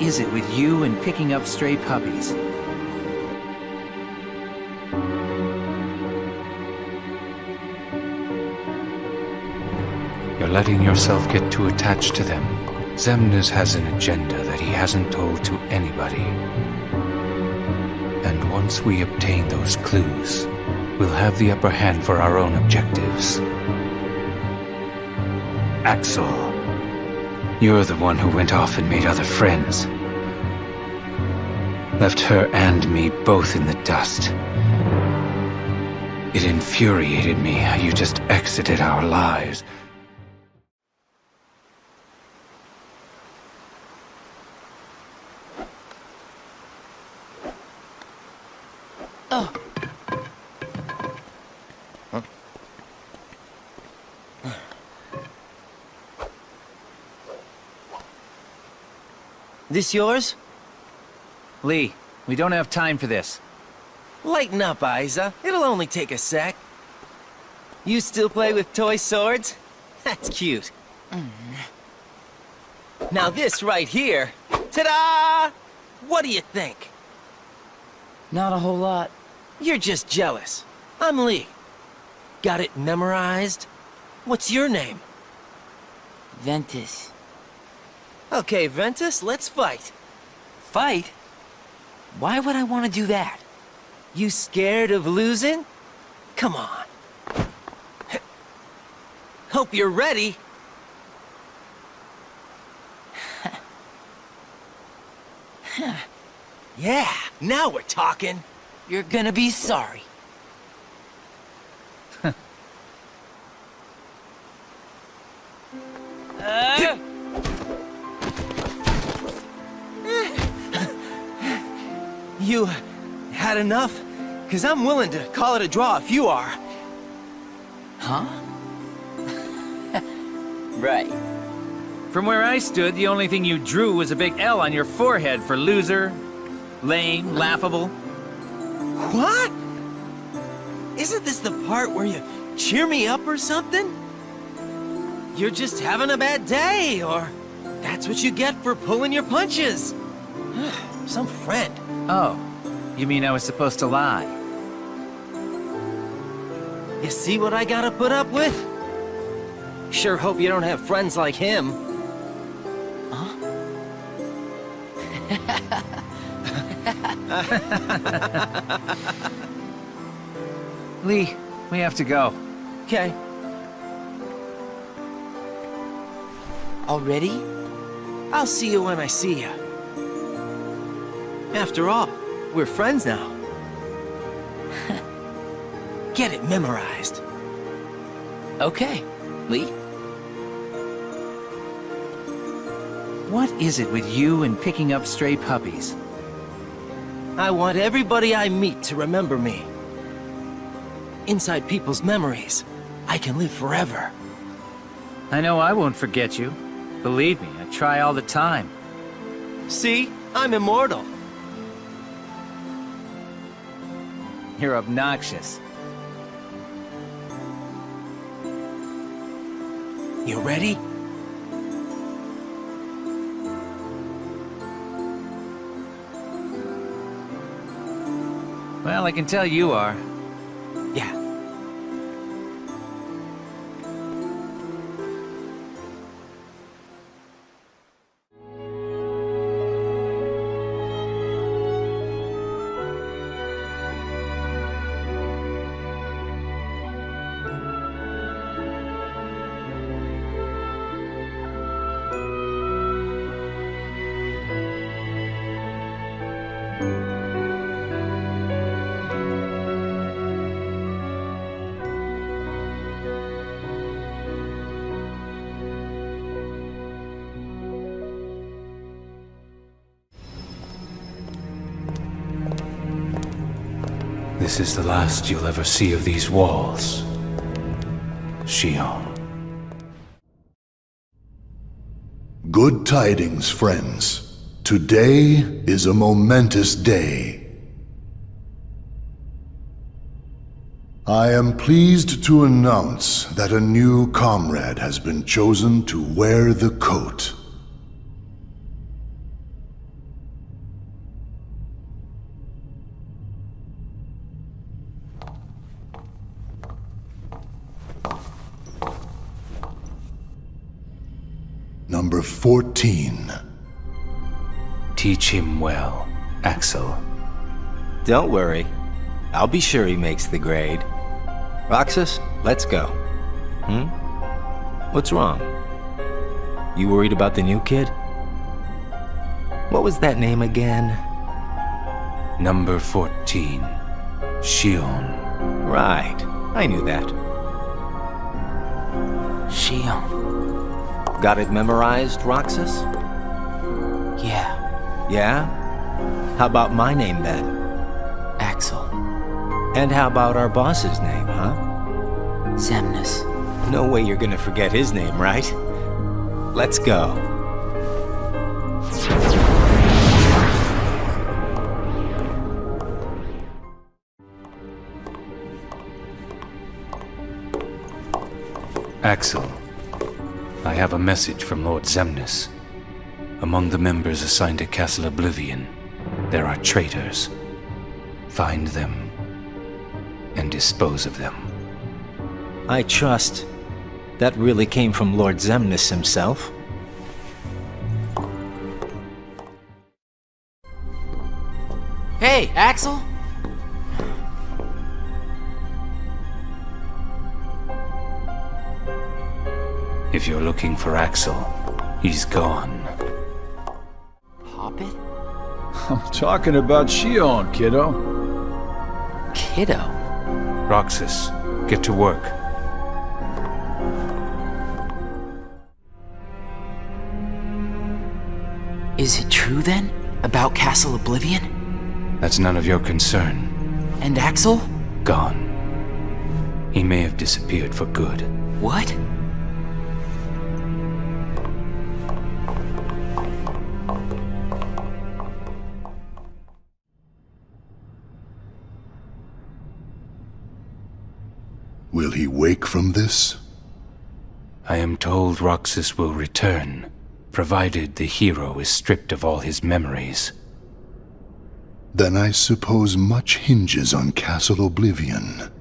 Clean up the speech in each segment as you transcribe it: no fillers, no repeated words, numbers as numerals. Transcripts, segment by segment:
is it with you and picking up stray puppies? You're letting yourself get too attached to them. Xemnas has an agenda that he hasn't told to anybody. And once we obtain those clues, we'll have the upper hand for our own objectives. Axel, you're the one who went off and made other friends. Left her and me both in the dust. It infuriated me how you just exited our lives. Oh. Huh? This yours? Lee, we don't have time for this. Lighten up, Isa. It'll only take a sec. You still play with toy swords? That's cute. Now this right here. Ta-da! What do you think? Not a whole lot. You're just jealous. I'm Lee. Got it memorized? What's your name? Ventus. Okay, Ventus, let's fight. Fight? Why would I want to do that? You scared of losing? Come on. Hope you're ready. Yeah, now we're talking. You're gonna be sorry. You had enough? 'Cause I'm willing to call it a draw if you are. Huh? Right. From where I stood, the only thing you drew was a big L on your forehead for loser, lame, laughable. What? Isn't this the part where you cheer me up or something? You're just having a bad day, or that's what you get for pulling your punches. Some friend. Oh, you mean I was supposed to lie? You see what I gotta put up with? Sure hope you don't have friends like him. Huh? Lee, we have to go. Okay. Already? I'll see you when I see you. After all, we're friends now. Get it memorized. Okay, Lee. What is it with you and picking up stray puppies? I want everybody I meet to remember me. Inside people's memories, I can live forever. I know I won't forget you. Believe me, I try all the time. See? I'm immortal. You're obnoxious. You ready? Well, I can tell you are. Yeah. This is the last you'll ever see of these walls, Shion. Good tidings, friends. Today is a momentous day. I am pleased to announce that a new comrade has been chosen to wear the coat. 14. Teach him well, Axel. Don't worry. I'll be sure he makes the grade. Roxas, let's go. What's wrong? You worried about the new kid? What was that name again? Number 14, Shion. Right. I knew that. Shion. Got it memorized, Roxas? Yeah, Yeah? How about my name then? Axel. And how about our boss's name, huh? Xemnas. No way you're gonna forget his name, right? Let's go. Axel, I have a message from Lord Xemnas. Among the members assigned to Castle Oblivion, there are traitors. Find them and dispose of them. I trust that really came from Lord Xemnas himself. Hey, Axel? If you're looking for Axel, he's gone. Poppet? I'm talking about Shion, kiddo. Kiddo? Roxas, get to work. Is it true then? About Castle Oblivion? That's none of your concern. And Axel? Gone. He may have disappeared for good. What? Will he wake from this? I am told Roxas will return, provided the hero is stripped of all his memories. Then I suppose much hinges on Castle Oblivion.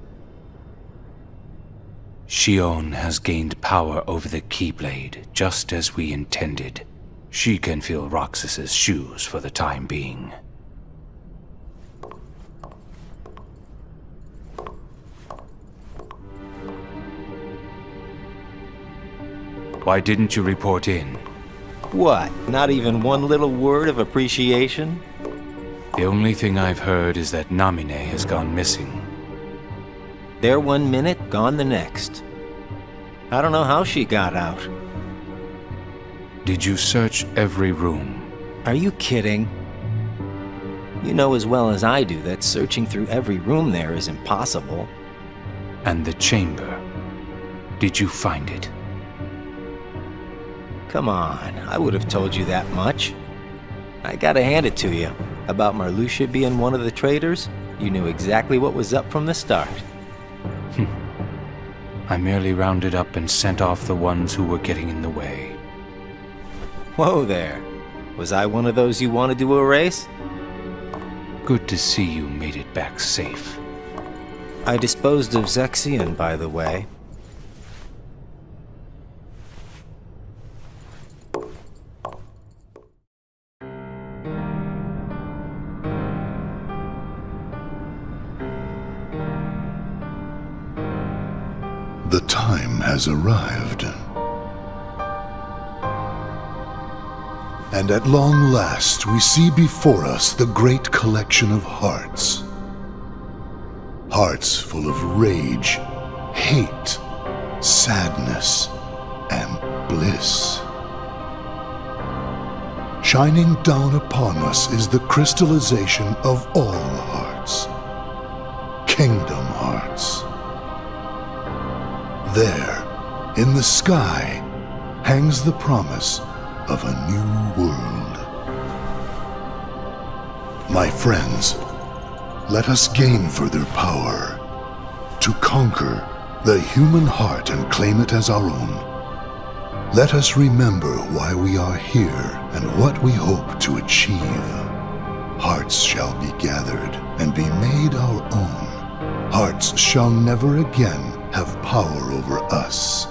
Shion has gained power over the Keyblade, just as we intended. She can fill Roxas's shoes for the time being. Why didn't you report in? What? Not even one little word of appreciation? The only thing I've heard is that Namine has gone missing. There 1 minute, gone the next. I don't know how she got out. Did you search every room? Are you kidding? You know as well as I do that searching through every room there is impossible. And the chamber? Did you find it? Come on, I would have told you that much. I gotta hand it to you. About Marluxia being one of the traitors, you knew exactly what was up from the start. I merely rounded up and sent off the ones who were getting in the way. Whoa there. Was I one of those you wanted to erase? Good to see you made it back safe. I disposed of Zexion, by the way. The time has arrived. And at long last, we see before us the great collection of hearts. Hearts full of rage, hate, sadness, and bliss. Shining down upon us is the crystallization of all hearts. Kingdom hearts. There, in the sky, hangs the promise of a new world. My friends, let us gain further power to conquer the human heart and claim it as our own. Let us remember why we are here and what we hope to achieve. Hearts shall be gathered and be made our own. Hearts shall never again have power over us.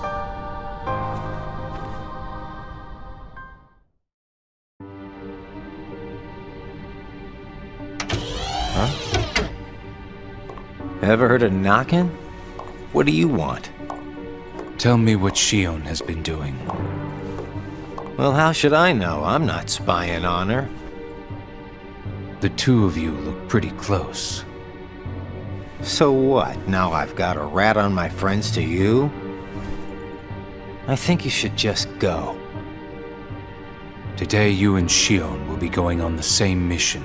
Ever heard of knocking? What do you want? Tell me what Shion has been doing. Well, how should I know? I'm not spying on her. The two of you look pretty close. So what? Now I've got a rat on my friends to you? I think you should just go. Today you and Shion will be going on the same mission.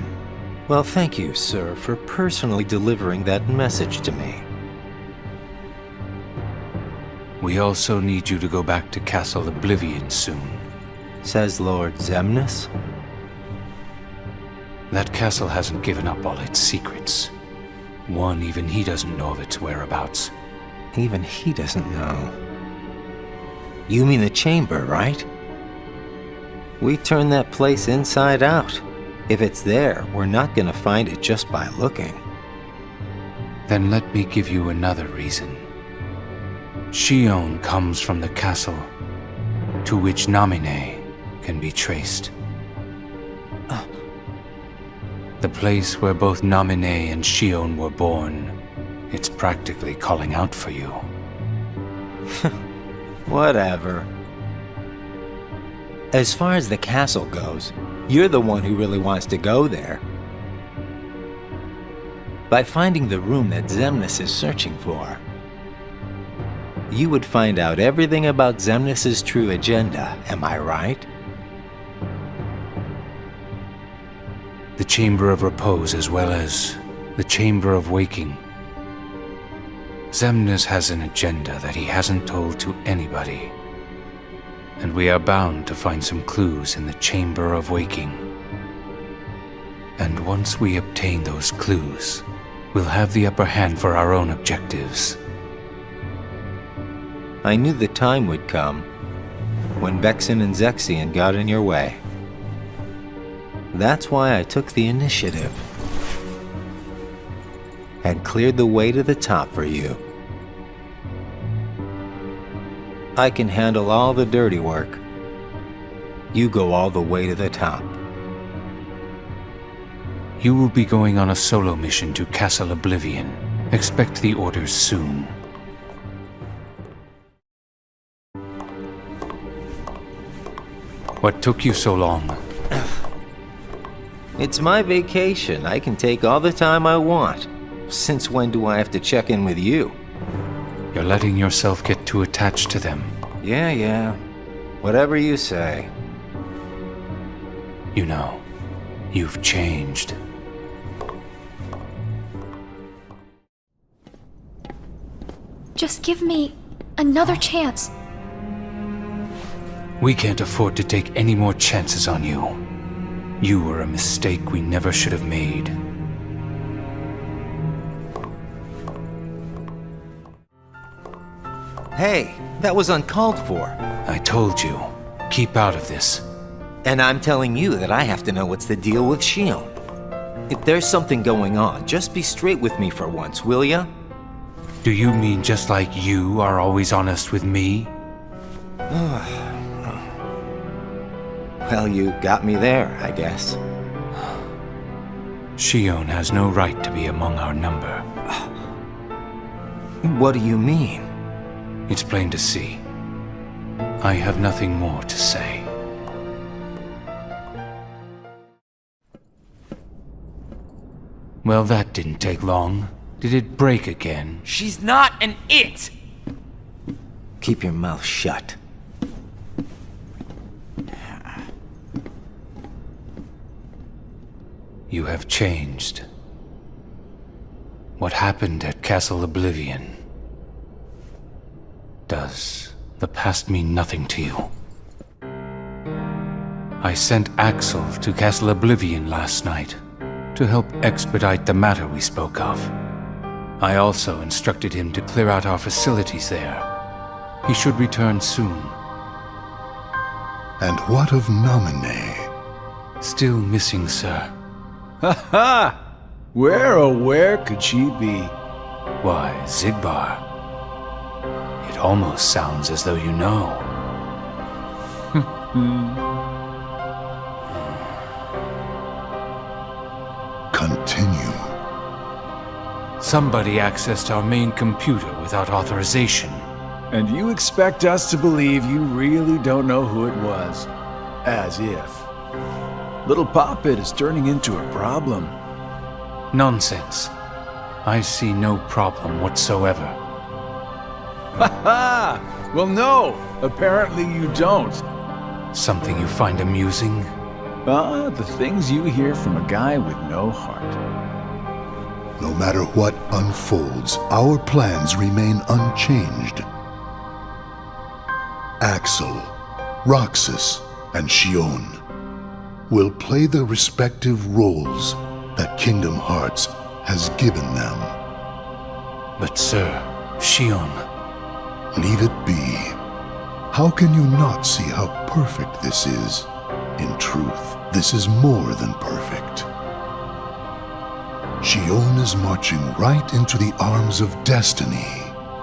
Well, thank you, sir, for personally delivering that message to me. We also need you to go back to Castle Oblivion soon. Says Lord Zemnis. That castle hasn't given up all its secrets. One, even he doesn't know of its whereabouts. Even he doesn't know. You mean the chamber, right? We turned that place inside out. If it's there, we're not gonna find it just by looking. Then let me give you another reason. Shion comes from the castle to which Namine can be traced. The place where both Namine and Shion were born. It's practically calling out for you. Whatever. As far as the castle goes, you're the one who really wants to go there. By finding the room that Zemnis is searching for, you would find out everything about Zemnis's true agenda, am I right? The Chamber of Repose as well as the Chamber of Waking. Zemnis has an agenda that he hasn't told to anybody. And we are bound to find some clues in the Chamber of Waking. And once we obtain those clues, we'll have the upper hand for our own objectives. I knew the time would come when Vexen and Zexion got in your way. That's why I took the initiative and cleared the way to the top for you. I can handle all the dirty work. You go all the way to the top. You will be going on a solo mission to Castle Oblivion. Expect the orders soon. What took you so long? It's my vacation. I can take all the time I want. Since when do I have to check in with you? You're letting yourself get too attached to them. Yeah. Whatever you say. You know, you've changed. Just give me another chance. We can't afford to take any more chances on you. You were a mistake we never should have made. Hey, that was uncalled for. I told you, keep out of this. And I'm telling you that I have to know what's the deal with Shion. If there's something going on, just be straight with me for once, will ya? Do you mean just like you are always honest with me? Well, you got me there, I guess. Shion has no right to be among our number. What do you mean? It's plain to see. I have nothing more to say. Well, that didn't take long. Did it break again? She's not an it! Keep your mouth shut. You have changed. What happened at Castle Oblivion? Does the past mean nothing to you? I sent Axel to Castle Oblivion last night to help expedite the matter we spoke of. I also instructed him to clear out our facilities there. He should return soon. And what of Namine? Still missing, sir. Ha ha! Where, oh where could she be? Why, Zigbar. It almost sounds as though you know. Continue. Somebody accessed our main computer without authorization. And you expect us to believe you really don't know who it was? As if. Little Poppet is turning into a problem. Nonsense. I see no problem whatsoever. Ha! Well, no! Apparently you don't. Something you find amusing? The things you hear from a guy with no heart. No matter what unfolds, our plans remain unchanged. Axel, Roxas, and Shion will play the respective roles that Kingdom Hearts has given them. But sir, Shion... Leave it be. How can you not see how perfect this is? In truth, this is more than perfect. Shion is marching right into the arms of destiny,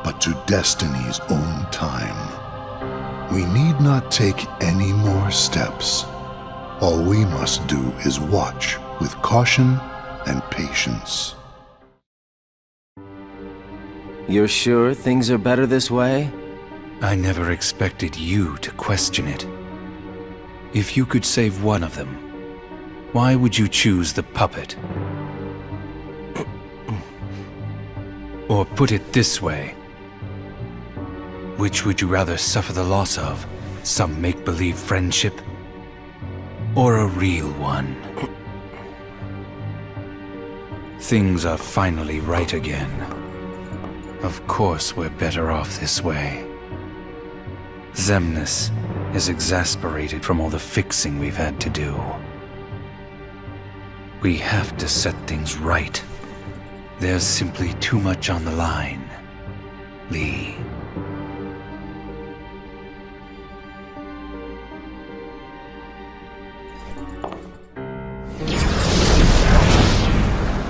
but to destiny's own time. We need not take any more steps. All we must do is watch with caution and patience. You're sure things are better this way? I never expected you to question it. If you could save one of them, why would you choose the puppet? Or put it this way, which would you rather suffer the loss of? Some make-believe friendship? Or a real one? Things are finally right again. Of course we're better off this way. Xemnas is exasperated from all the fixing we've had to do. We have to set things right. There's simply too much on the line, Lee.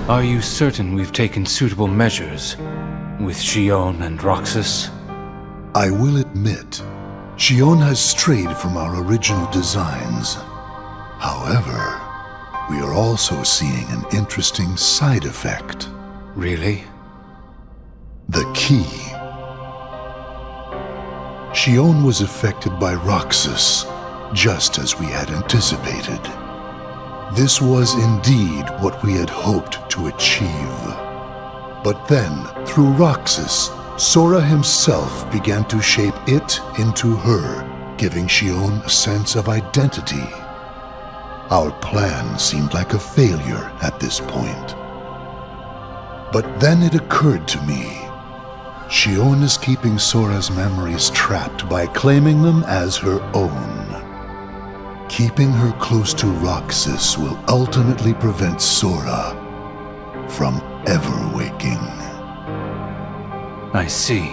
Are you certain we've taken suitable measures with Shion and Roxas? I will admit, Shion has strayed from our original designs. However, we are also seeing an interesting side effect. Really? The key. Shion was affected by Roxas, just as we had anticipated. This was indeed what we had hoped to achieve. But then, through Roxas, Sora himself began to shape it into her, giving Shion a sense of identity. Our plan seemed like a failure at this point. But then it occurred to me, Shion is keeping Sora's memories trapped by claiming them as her own. Keeping her close to Roxas will ultimately prevent Sora from ever waking. I see.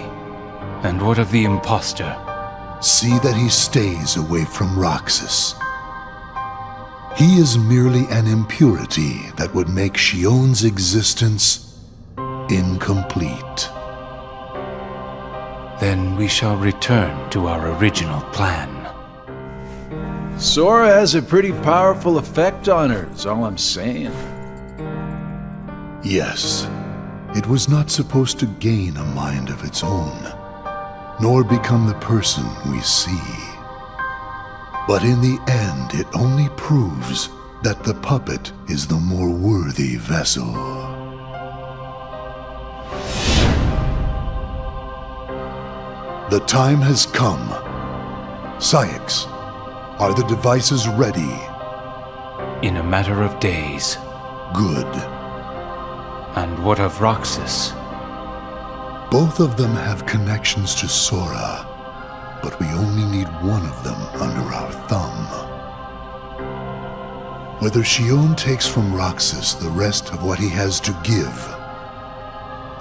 And what of the imposter? See that he stays away from Roxas. He is merely an impurity that would make Shion's existence incomplete. Then we shall return to our original plan. Sora has a pretty powerful effect on her, is all I'm saying. Yes, it was not supposed to gain a mind of its own, nor become the person we see. But in the end, it only proves that the puppet is the more worthy vessel. The time has come. Saix, are the devices ready? In a matter of days. Good. And what of Roxas? Both of them have connections to Sora, but we only need one of them under our thumb. Whether Shion takes from Roxas the rest of what he has to give,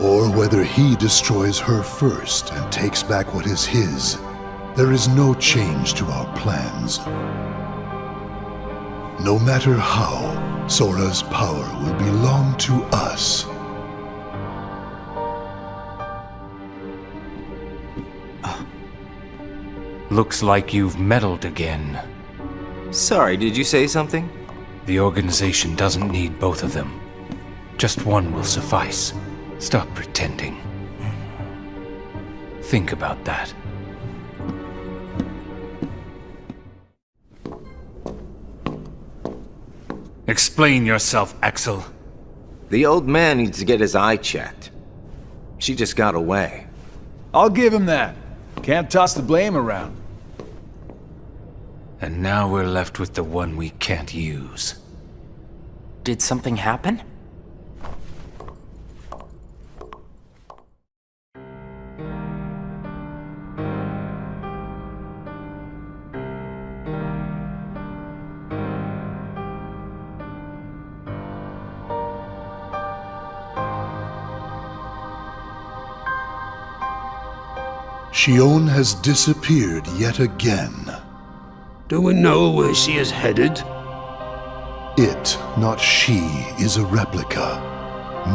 or whether he destroys her first and takes back what is his, there is no change to our plans. No matter how, Sora's power will belong to us. Looks like you've meddled again. Sorry, did you say something? The organization doesn't need both of them. Just one will suffice. Stop pretending. Think about that. Explain yourself, Axel. The old man needs to get his eye checked. She just got away. I'll give him that. Can't toss the blame around. And now we're left with the one we can't use. Did something happen? Shion has disappeared yet again. Do we know where she is headed? It, not she, is a replica.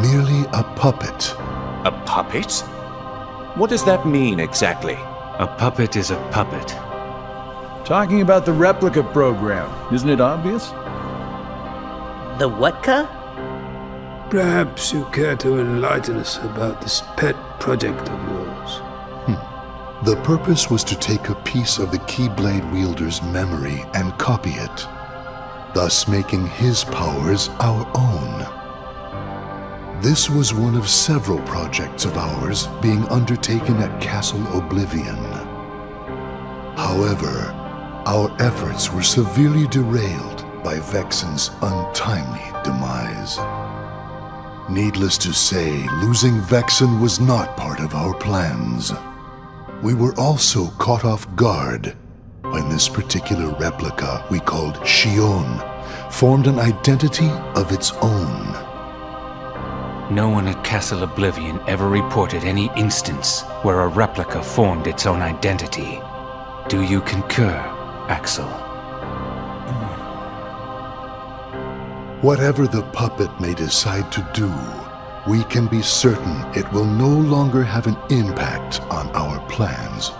Merely a puppet. A puppet? What does that mean exactly? A puppet is a puppet. Talking about the replica program, isn't it obvious? The what-ka? Perhaps you care to enlighten us about this pet project of yours. The purpose was to take a piece of the Keyblade wielder's memory and copy it, thus making his powers our own. This was one of several projects of ours being undertaken at Castle Oblivion. However, our efforts were severely derailed by Vexen's untimely demise. Needless to say, losing Vexen was not part of our plans. We were also caught off guard when this particular replica we called Shion formed an identity of its own. No one at Castle Oblivion ever reported any instance where a replica formed its own identity. Do you concur, Axel? Whatever the puppet may decide to do, we can be certain it will no longer have an impact on our plans.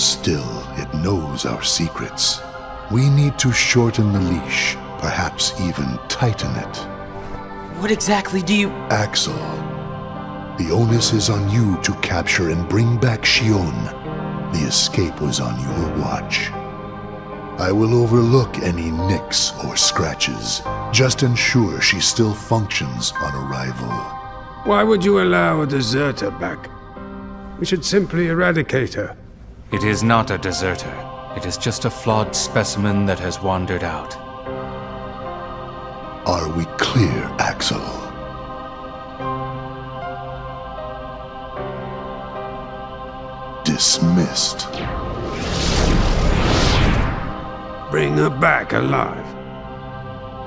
Still, it knows our secrets. We need to shorten the leash, perhaps even tighten it. What exactly do you... Axel, the onus is on you to capture and bring back Shion. The escape was on your watch. I will overlook any nicks or scratches. Just ensure she still functions on arrival. Why would you allow a deserter back? We should simply eradicate her. It is not a deserter. It is just a flawed specimen that has wandered out. Are we clear, Axel? Dismissed. Bring her back alive.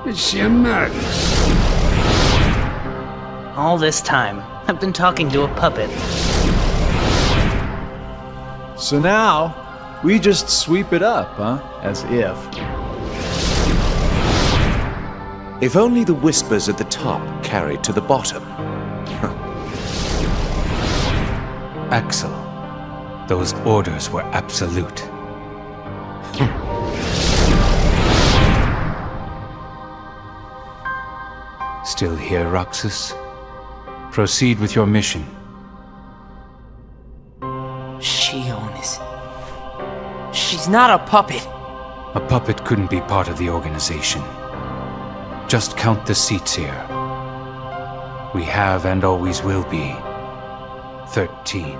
Is she a madness? All this time, I've been talking to a puppet. So now, we just sweep it up, huh? As if. If only the whispers at the top carried to the bottom. Axel, those orders were absolute. Still here, Roxas? Proceed with your mission. Shion is... She's not a puppet. A puppet couldn't be part of the organization. Just count the seats here. We have and always will be 13.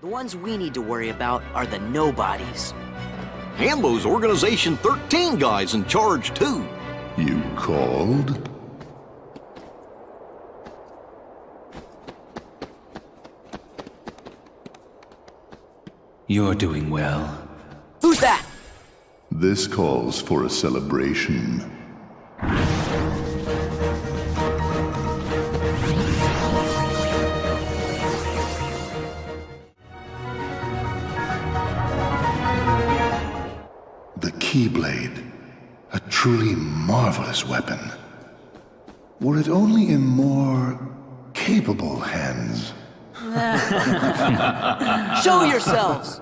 The ones we need to worry about are the nobodies. And those Organization 13 guys in charge, too. You called? You're doing well. Who's that? This calls for a celebration. The Keyblade, a truly marvelous weapon. Were it only in more capable hands. Show yourselves!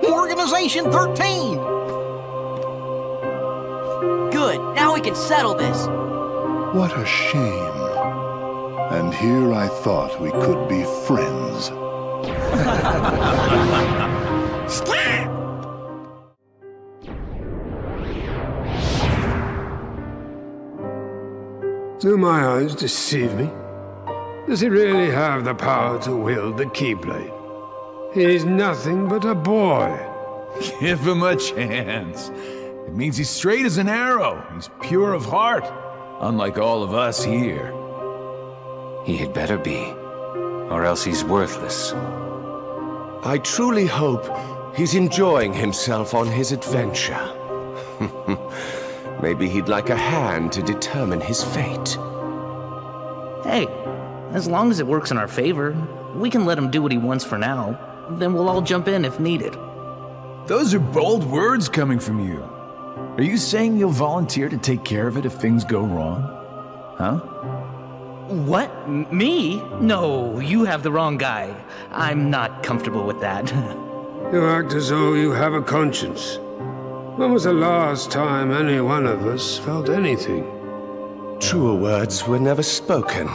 Organization 13! Good, now we can settle this. What a shame. And here I thought we could be friends. Stop! Do my eyes deceive me? Does he really have the power to wield the Keyblade? He's nothing but a boy. Give him a chance. It means he's straight as an arrow. He's pure of heart, unlike all of us here. He had better be, or else he's worthless. I truly hope he's enjoying himself on his adventure. Maybe he'd like a hand to determine his fate. Hey, as long as it works in our favor, we can let him do what he wants for now. Then we'll all jump in if needed. Those are bold words coming from you. Are you saying you'll volunteer to take care of it if things go wrong? Huh? What? Me? No, you have the wrong guy. I'm not comfortable with that. You act as though you have a conscience. When was the last time any one of us felt anything? Truer words were never spoken.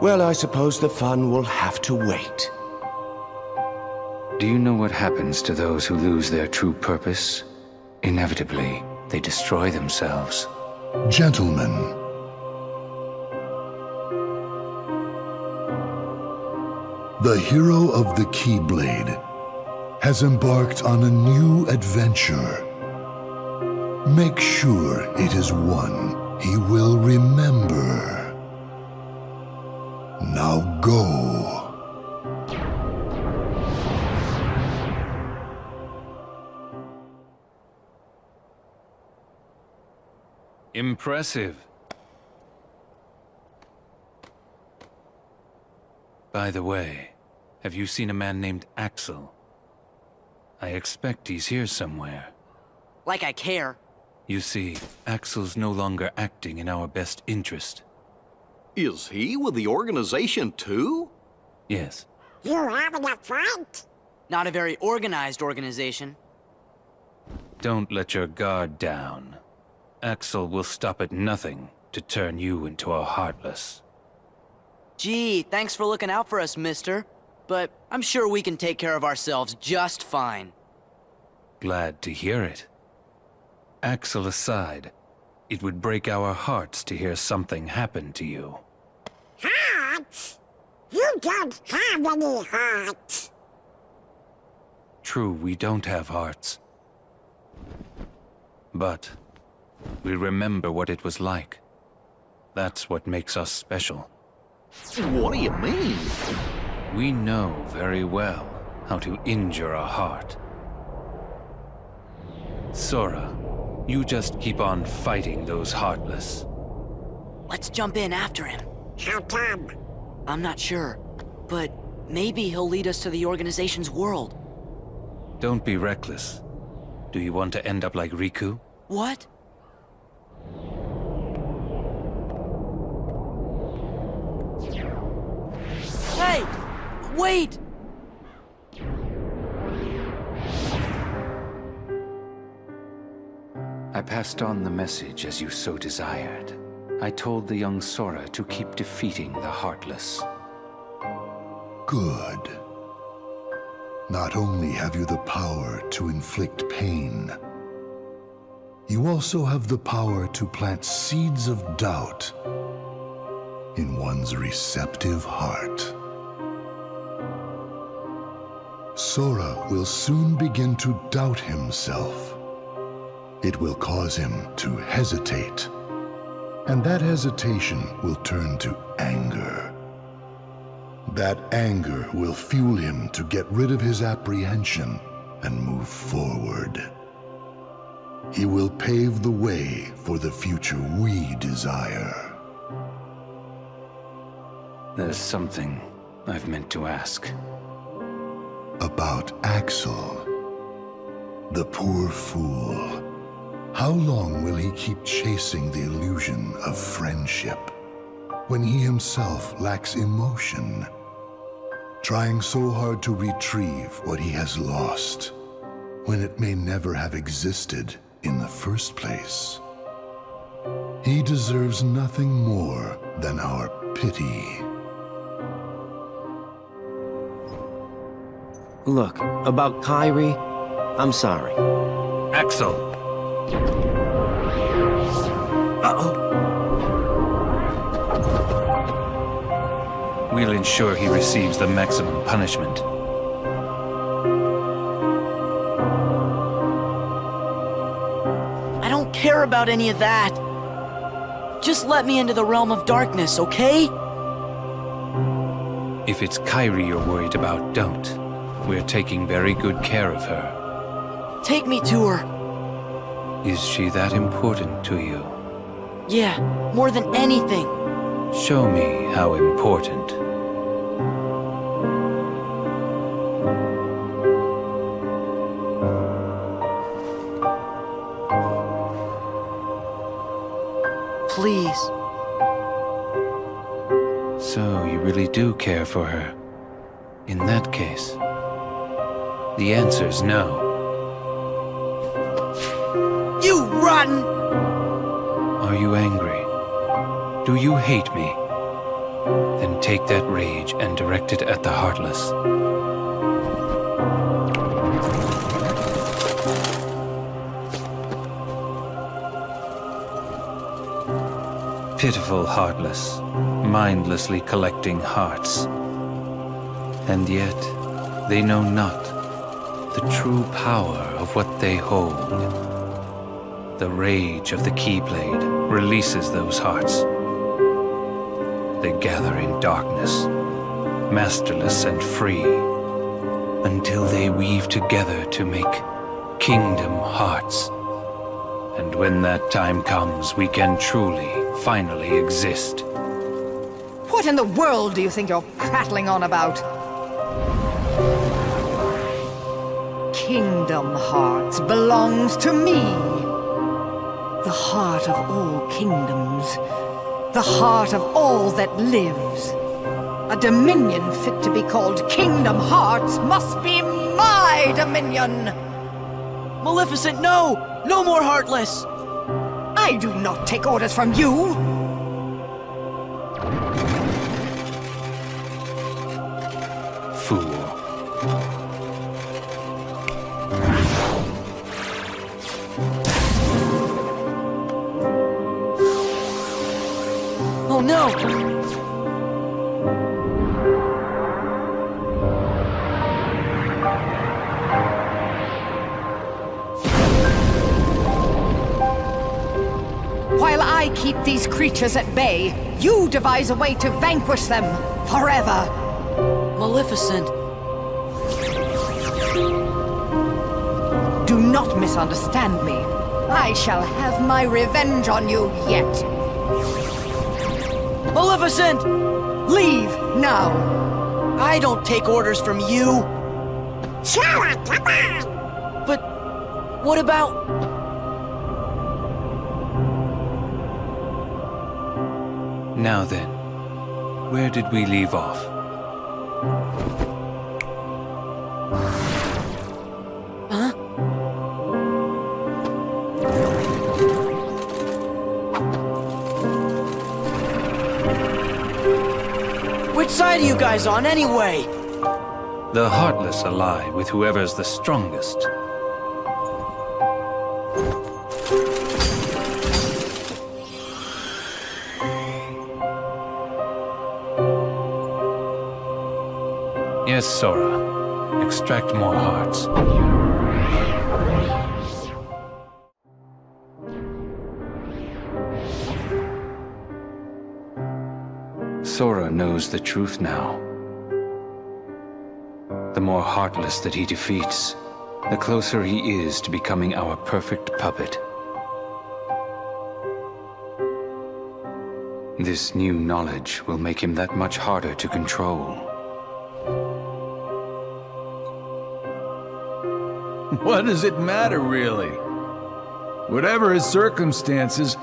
Well, I suppose the fun will have to wait. Do you know what happens to those who lose their true purpose? Inevitably, they destroy themselves. Gentlemen, the hero of the Keyblade has embarked on a new adventure. Make sure it is one he will remember. Now go. Impressive. By the way, have you seen a man named Axel? I expect he's here somewhere. Like I care. You see, Axel's no longer acting in our best interest. Is he with the organization too? Yes. You're having a fight? Not a very organized organization. Don't let your guard down. Axel will stop at nothing to turn you into a Heartless. Gee, thanks for looking out for us, mister. But I'm sure we can take care of ourselves just fine. Glad to hear it. Axel aside, it would break our hearts to hear something happen to you. Hearts? You don't have any hearts. True, we don't have hearts. But we remember what it was like. That's what makes us special. What do you mean? We know very well how to injure a heart. Sora, you just keep on fighting those Heartless. Let's jump in after him. How come? I'm not sure, but maybe he'll lead us to the organization's world. Don't be reckless. Do you want to end up like Riku? What? Hey! Wait! I passed on the message as you so desired. I told the young Sora to keep defeating the Heartless. Good. Not only have you the power to inflict pain, you also have the power to plant seeds of doubt in one's receptive heart. Sora will soon begin to doubt himself. It will cause him to hesitate, and that hesitation will turn to anger. That anger will fuel him to get rid of his apprehension and move forward. He will pave the way for the future we desire. There's something I've meant to ask. About Axel, the poor fool. How long will he keep chasing the illusion of friendship when he himself lacks emotion? Trying so hard to retrieve what he has lost when it may never have existed in the first place. He deserves nothing more than our pity. Look, about Kyrie, I'm sorry. Axel! Uh-oh. We'll ensure he receives the maximum punishment. I don't care about any of that. Just let me into the realm of darkness, okay? If it's Kyrie you're worried about, don't. We're taking very good care of her. Take me to her. Is she that important to you? Yeah, more than anything. Show me how important. Please. So you really do care for her. In that case, the answer's no. You run! Are you angry? Do you hate me? Then take that rage and direct it at the Heartless. Pitiful Heartless, mindlessly collecting hearts. And yet, they know not the true power of what they hold. The rage of the Keyblade releases those hearts. They gather in darkness, masterless and free, until they weave together to make Kingdom Hearts. And when that time comes, we can truly, finally exist. What in the world do you think you're prattling on about? Kingdom Hearts belongs to me. The heart of all kingdoms. The heart of all that lives. A dominion fit to be called Kingdom Hearts must be my dominion! Maleficent, no! No more Heartless! I do not take orders from you! Fool. Oh no! While I keep these creatures at bay, you devise a way to vanquish them forever. Maleficent. Do not misunderstand me. I shall have my revenge on you yet. Maleficent! Leave now. I don't take orders from you. Sure, come on! But what about... Now then, where did we leave off? Huh? Which side are you guys on, anyway? The Heartless ally with whoever's the strongest. Yes, Sora. Extract more hearts. Sora knows the truth now. The more heartless that he defeats, the closer he is to becoming our perfect puppet. This new knowledge will make him that much harder to control. What does it matter, really? Whatever his circumstances,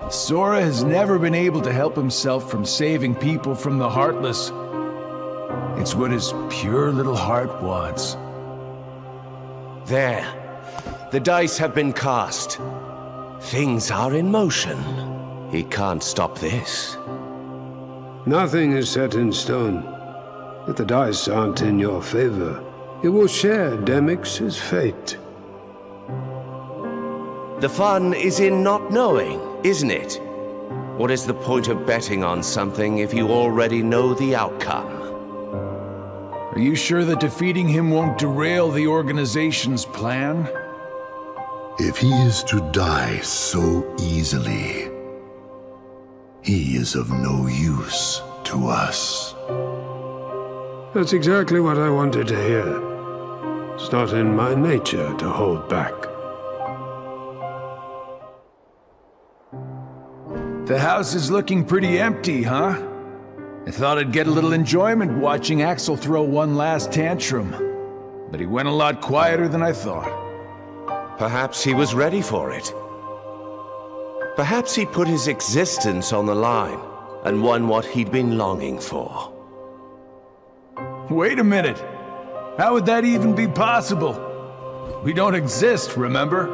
Sora has never been able to help himself from saving people from the Heartless. It's what his pure little heart wants. There. The dice have been cast. Things are in motion. He can't stop this. Nothing is set in stone. If the dice aren't in your favor, you will share Demyx's fate. The fun is in not knowing, isn't it? What is the point of betting on something if you already know the outcome? Are you sure that defeating him won't derail the organization's plan? If he is to die so easily, he is of no use to us. That's exactly what I wanted to hear. It's not in my nature to hold back. The house is looking pretty empty, huh? I thought I'd get a little enjoyment watching Axel throw one last tantrum. But he went a lot quieter than I thought. Perhaps he was ready for it. Perhaps he put his existence on the line and won what he'd been longing for. Wait a minute. How would that even be possible? We don't exist, remember?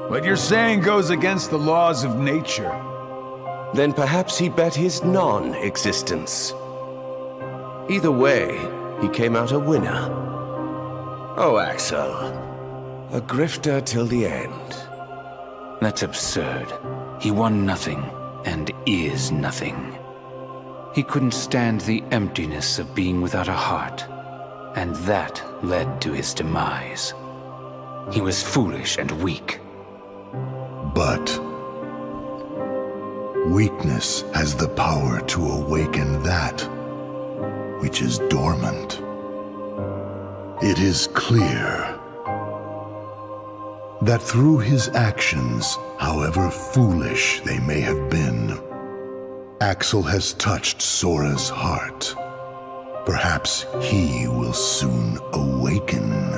What you're saying goes against the laws of nature. Then perhaps he bet his non-existence. Either way, he came out a winner. Oh, Axel. A grifter till the end. That's absurd. He won nothing, and is nothing. He couldn't stand the emptiness of being without a heart, and that led to his demise. He was foolish and weak. But weakness has the power to awaken that which is dormant. It is clear that through his actions, however foolish they may have been, Axel has touched Sora's heart. Perhaps he will soon awaken.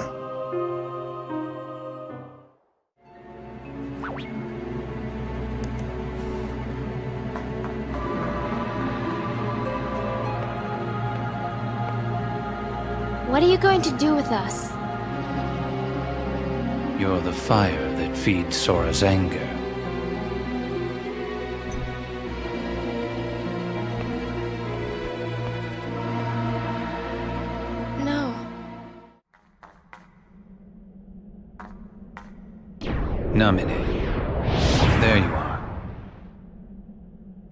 What are you going to do with us? You're the fire that feeds Sora's anger. No. Namine. There you are.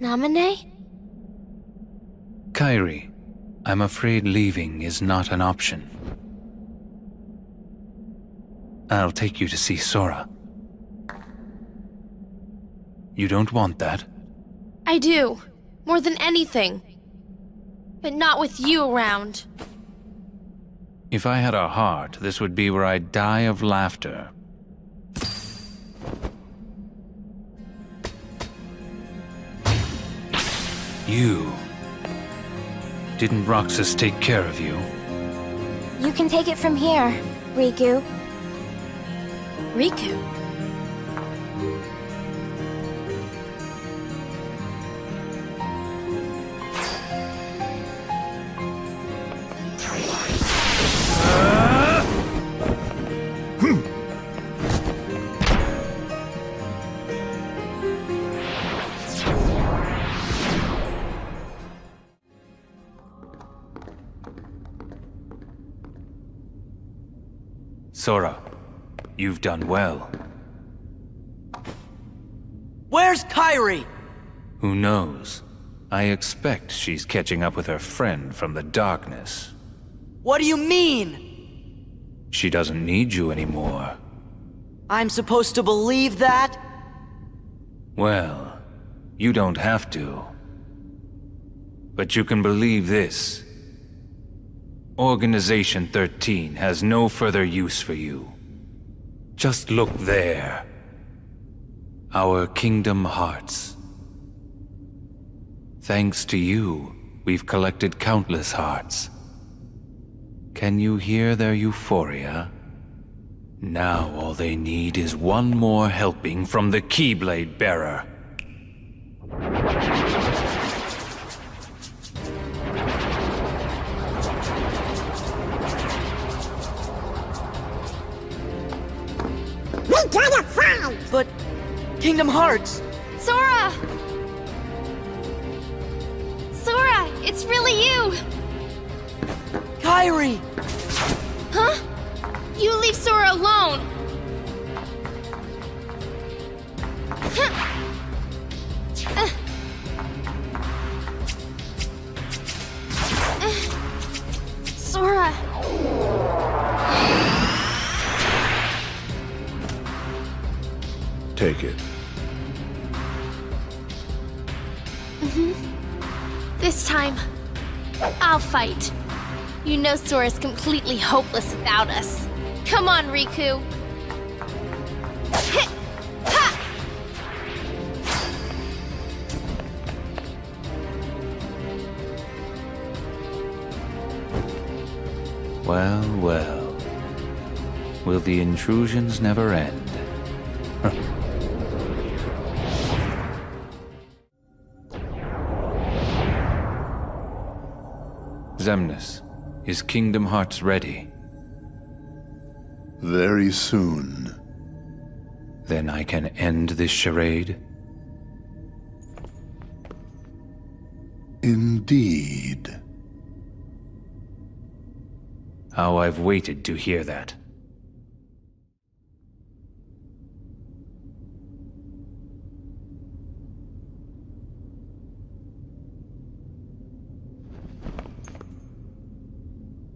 Namine? Kairi, I'm afraid leaving is not an option. I'll take you to see Sora. You don't want that? I do. More than anything. But not with you around. If I had a heart, this would be where I'd die of laughter. You. Didn't Roxas take care of you? You can take it from here, Riku. Riku? Sora, you've done well. Where's Kairi? Who knows? I expect she's catching up with her friend from the darkness. What do you mean? She doesn't need you anymore. I'm supposed to believe that? Well, you don't have to. But you can believe this. Organization 13 has no further use for you. Just look there. Our Kingdom Hearts. Thanks to you, we've collected countless hearts. Can you hear their euphoria? Now all they need is one more helping from the Keyblade Bearer. We gotta find! But Kingdom Hearts! Sora! Sora, it's really you! Kairi! Huh? You leave Sora alone! Sora! Take it. This time, I'll fight. You know Sora's completely hopeless without us. Come on, Riku. Hit! Ha! Well, well. Will the intrusions never end? Xemnas, is Kingdom Hearts ready? Very soon. Then I can end this charade? Indeed. How I've waited to hear that.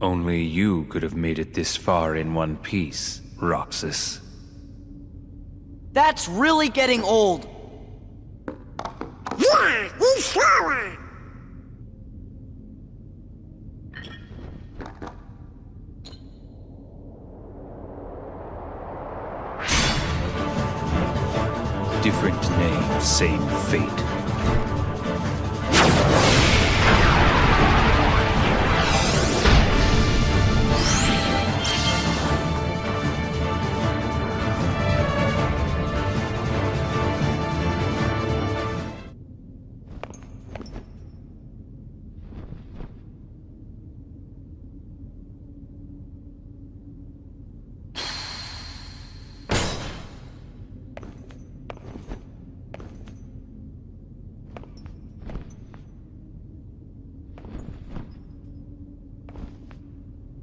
Only you could have made it this far in one piece, Roxas. That's really getting old! Yeah, he's Sora! Different name, same fate.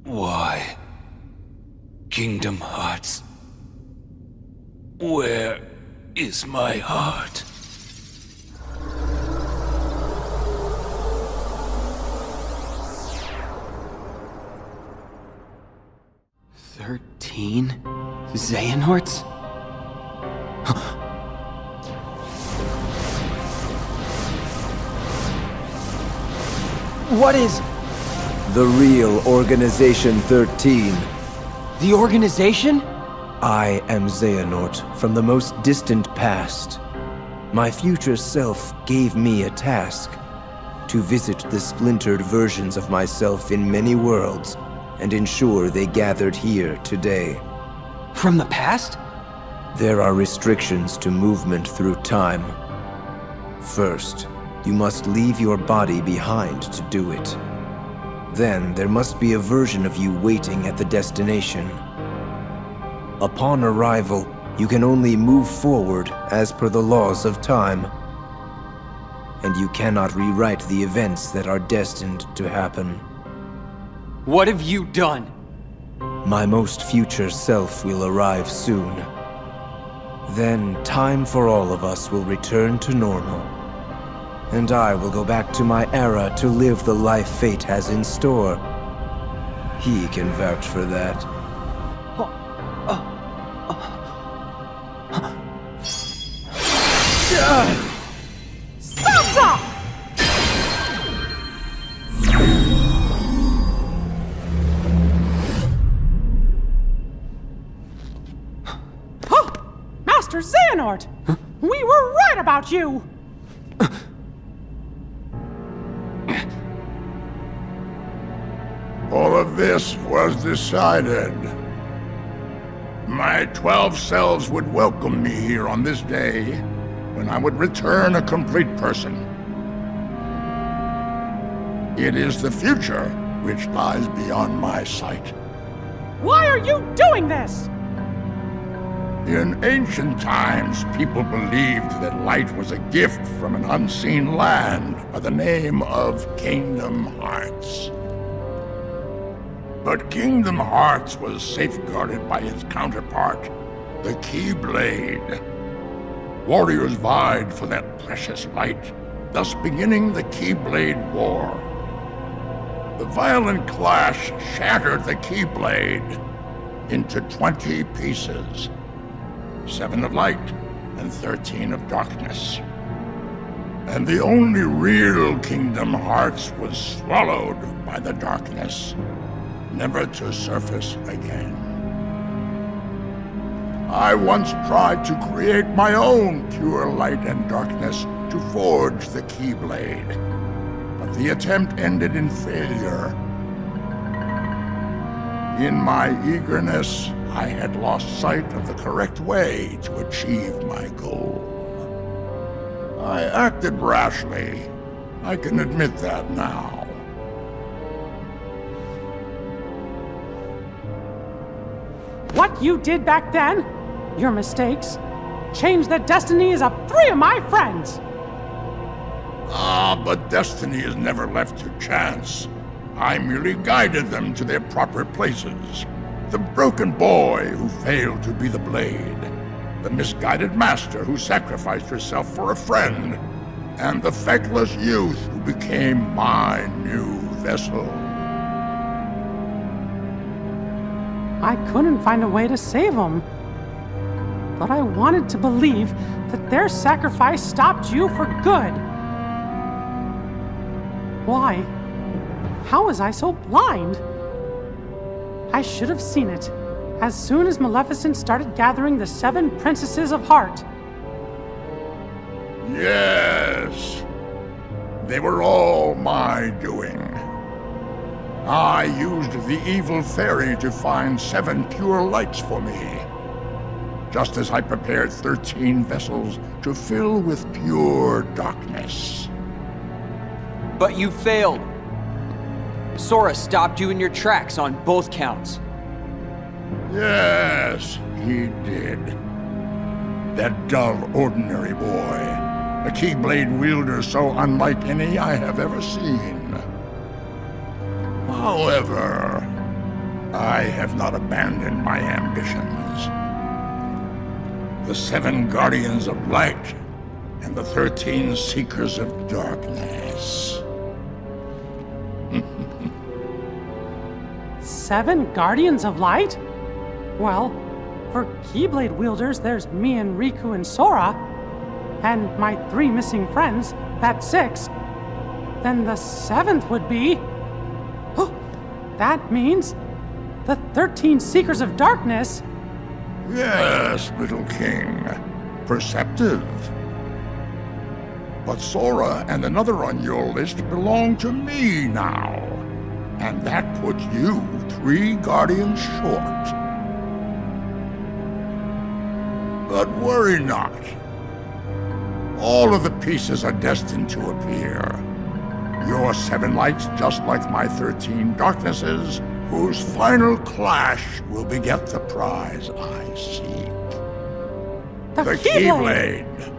Why? Kingdom Hearts. Where is my heart? Xehanorts? What is... The real Organization 13. the organization? I am Xehanort from the most distant past. My future self gave me a task. To visit the splintered versions of myself in many worlds and ensure they gathered here today. From the past? There are restrictions to movement through time. First, you must leave your body behind to do it. Then there must be a version of you waiting at the destination. Upon arrival, you can only move forward as per the laws of time. And you cannot rewrite the events that are destined to happen. What have you done? My most future self will arrive soon. Then time for all of us will return to normal. And I will go back to my era to live the life fate has in store. He can vouch for that. Stop! Master Xehanort! We were right about you! All of this was decided. My 12 selves would welcome me here on this day, when I would return a complete person. It is the future which lies beyond my sight. Why are you doing this? In ancient times, people believed that light was a gift from an unseen land by the name of Kingdom Hearts. But Kingdom Hearts was safeguarded by its counterpart, the Keyblade. Warriors vied for that precious light, thus beginning the Keyblade War. The violent clash shattered the Keyblade into 20 pieces. 7 of light and 13 of darkness. And the only real Kingdom Hearts was swallowed by the darkness, never to surface again. I once tried to create my own pure light and darkness to forge the Keyblade, but the attempt ended in failure. In my eagerness, I had lost sight of the correct way to achieve my goal. I acted rashly. I can admit that now. What you did back then, your mistakes, changed the destinies of 3 of my friends! But destiny is never left to chance. I merely guided them to their proper places. The broken boy who failed to be the blade, the misguided master who sacrificed herself for a friend, and the feckless youth who became my new vessel. I couldn't find a way to save them. But I wanted to believe that their sacrifice stopped you for good. Why? How was I so blind? I should have seen it as soon as Maleficent started gathering the 7 princesses of heart. Yes. They were all my doing. I used the evil fairy to find 7 pure lights for me, just as I prepared 13 vessels to fill with pure darkness. But you failed. Sora stopped you in your tracks on both counts. Yes, he did. That dull, ordinary boy. A Keyblade wielder so unlike any I have ever seen. However, I have not abandoned my ambitions. The 7 Guardians of Light and the 13 Seekers of Darkness. 7 Guardians of Light? Well, for Keyblade wielders, there's me and Riku and Sora. And my 3 missing friends, that's 6. Then the 7th would be... Oh, that means the 13 Seekers of Darkness. Yes, little king. Perceptive. But Sora and another on your list belong to me now. And that puts you 3 Guardians short. But worry not. All of the pieces are destined to appear. Your 7 lights, just like my 13 darknesses, whose final clash will beget the prize I seek. The Keyblade!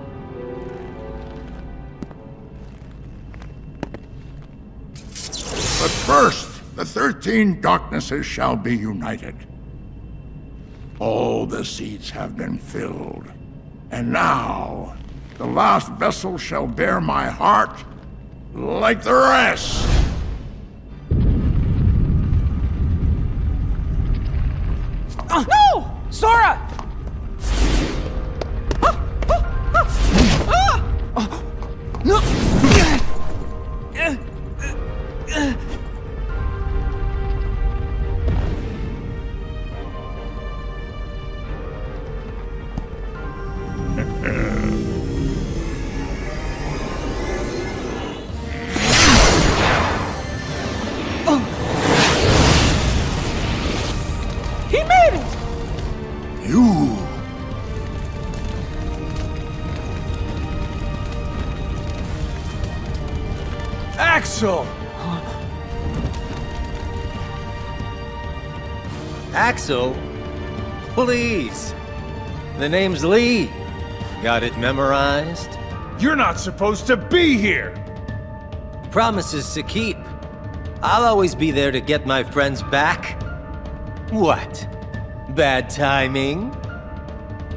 But first, the 13 darknesses shall be united. All the seats have been filled, and now the last vessel shall bear my heart like the rest. No! Sora! He made it! You! Axel! Axel? Please. The name's Lee. Got it memorized? You're not supposed to be here! Promises to keep. I'll always be there to get my friends back. What? Bad timing?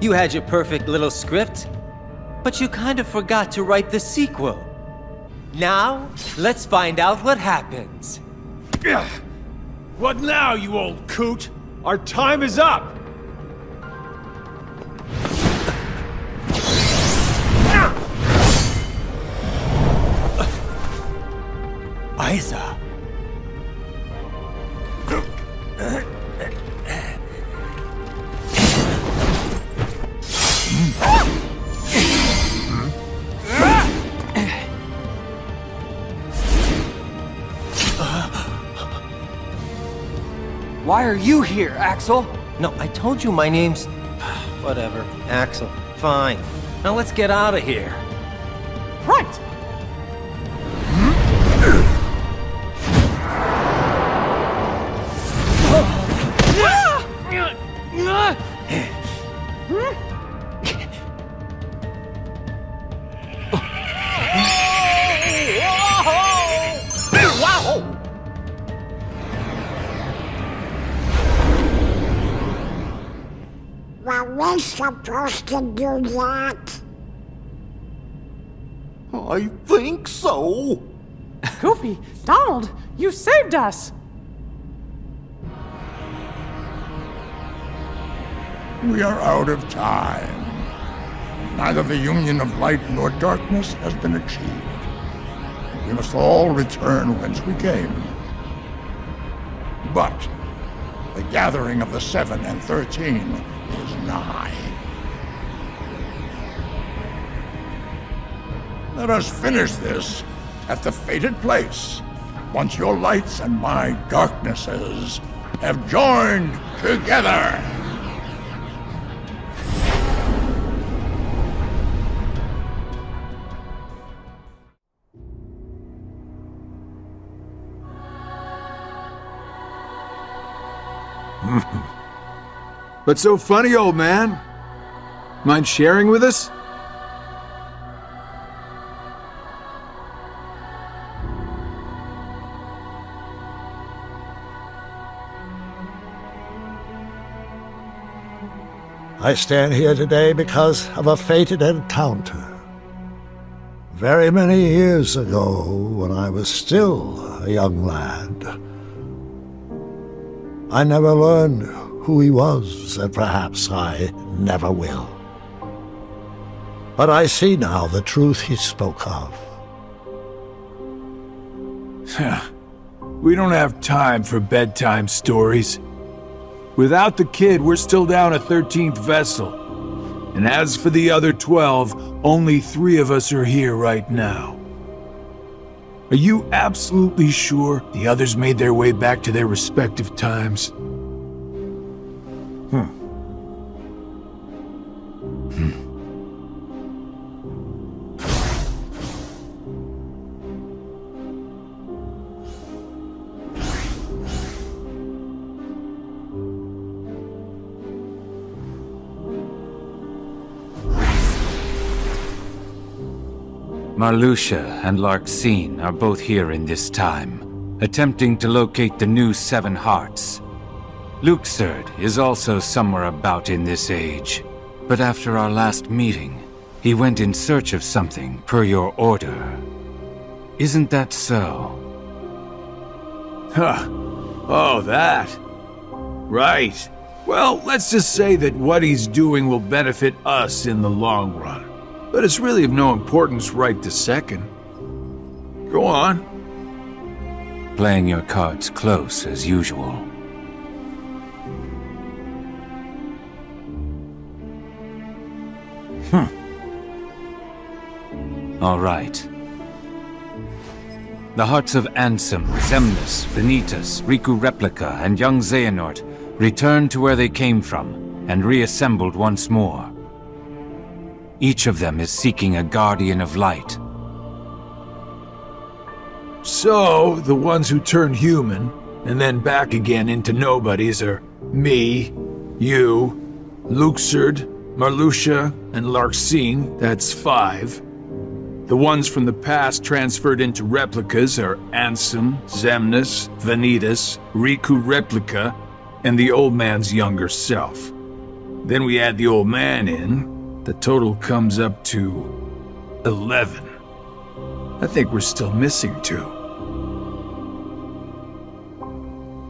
You had your perfect little script, but you kind of forgot to write the sequel. Now, let's find out what happens. What now, you old coot? Our time is up! Isa. Why are you here, Axel? No, I told you my name's... Whatever. Axel. Fine. Now let's get out of here. Right! Were we supposed to do that? I think so. Goofy, Donald, you saved us! We are out of time. Neither the union of light nor darkness has been achieved. We must all return whence we came. But the gathering of the 7 and 13 is nigh. Let us finish this at the fated place, once your lights and my darknesses have joined together. What's so funny, old man? Mind sharing with us? I stand here today because of a fated encounter. Very many years ago, when I was still a young lad, I never learned who he was, and perhaps I never will. But I see now the truth he spoke of. We don't have time for bedtime stories. Without the kid, we're still down a 13th vessel. And as for the other 12, only 3 of us are here right now. Are you absolutely sure the others made their way back to their respective times? Marluxia and Larxene are both here in this time, attempting to locate the new 7 hearts. Luxord is also somewhere about in this age, but after our last meeting, he went in search of something per your order. Isn't that so? Huh. Oh, that. Right. Well, let's just say that what he's doing will benefit us in the long run. But it's really of no importance right this second. Go on. Playing your cards close as usual. All right. The hearts of Ansem, Xemnas, Vanitas, Riku Replica, and young Xehanort returned to where they came from and reassembled once more. Each of them is seeking a guardian of light. So, the ones who turned human, and then back again into nobodies are me, you, Luxord, Marluxia, and Larxene, that's 5. The ones from the past transferred into replicas are Ansem, Xemnas, Vanitas, Riku Replica, and the old man's younger self. Then we add the old man in, the total comes up to 11. I think we're still missing 2.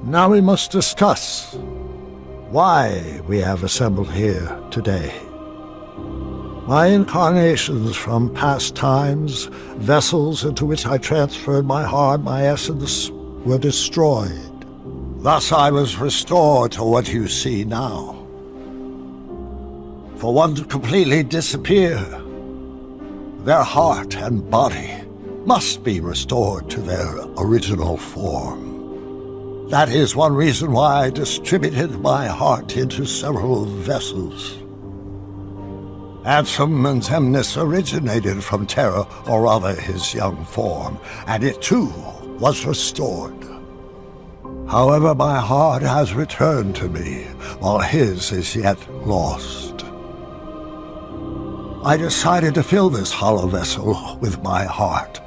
Now we must discuss why we have assembled here today. My incarnations from past times, vessels into which I transferred my heart, my essence, were destroyed. Thus I was restored to what you see now. For one to completely disappear, their heart and body must be restored to their original form. That is one reason why I distributed my heart into several vessels. Ansem and Xemnas originated from Terra, or rather his young form, and it too was restored. However, my heart has returned to me, while his is yet lost. I decided to fill this hollow vessel with my heart.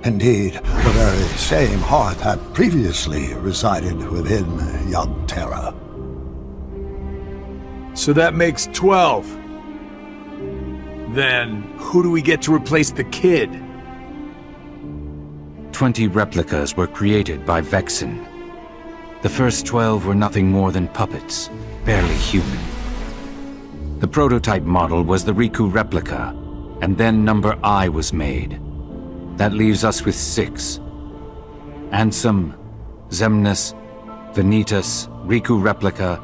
Indeed, the very same heart that previously resided within young Terra. So that makes 12. Then, who do we get to replace the kid? 20 replicas were created by Vexen. The first 12 were nothing more than puppets, barely human. The prototype model was the Riku replica, and then number I was made. That leaves us with 6. Ansem, Xemnas, Vanitas, Riku replica,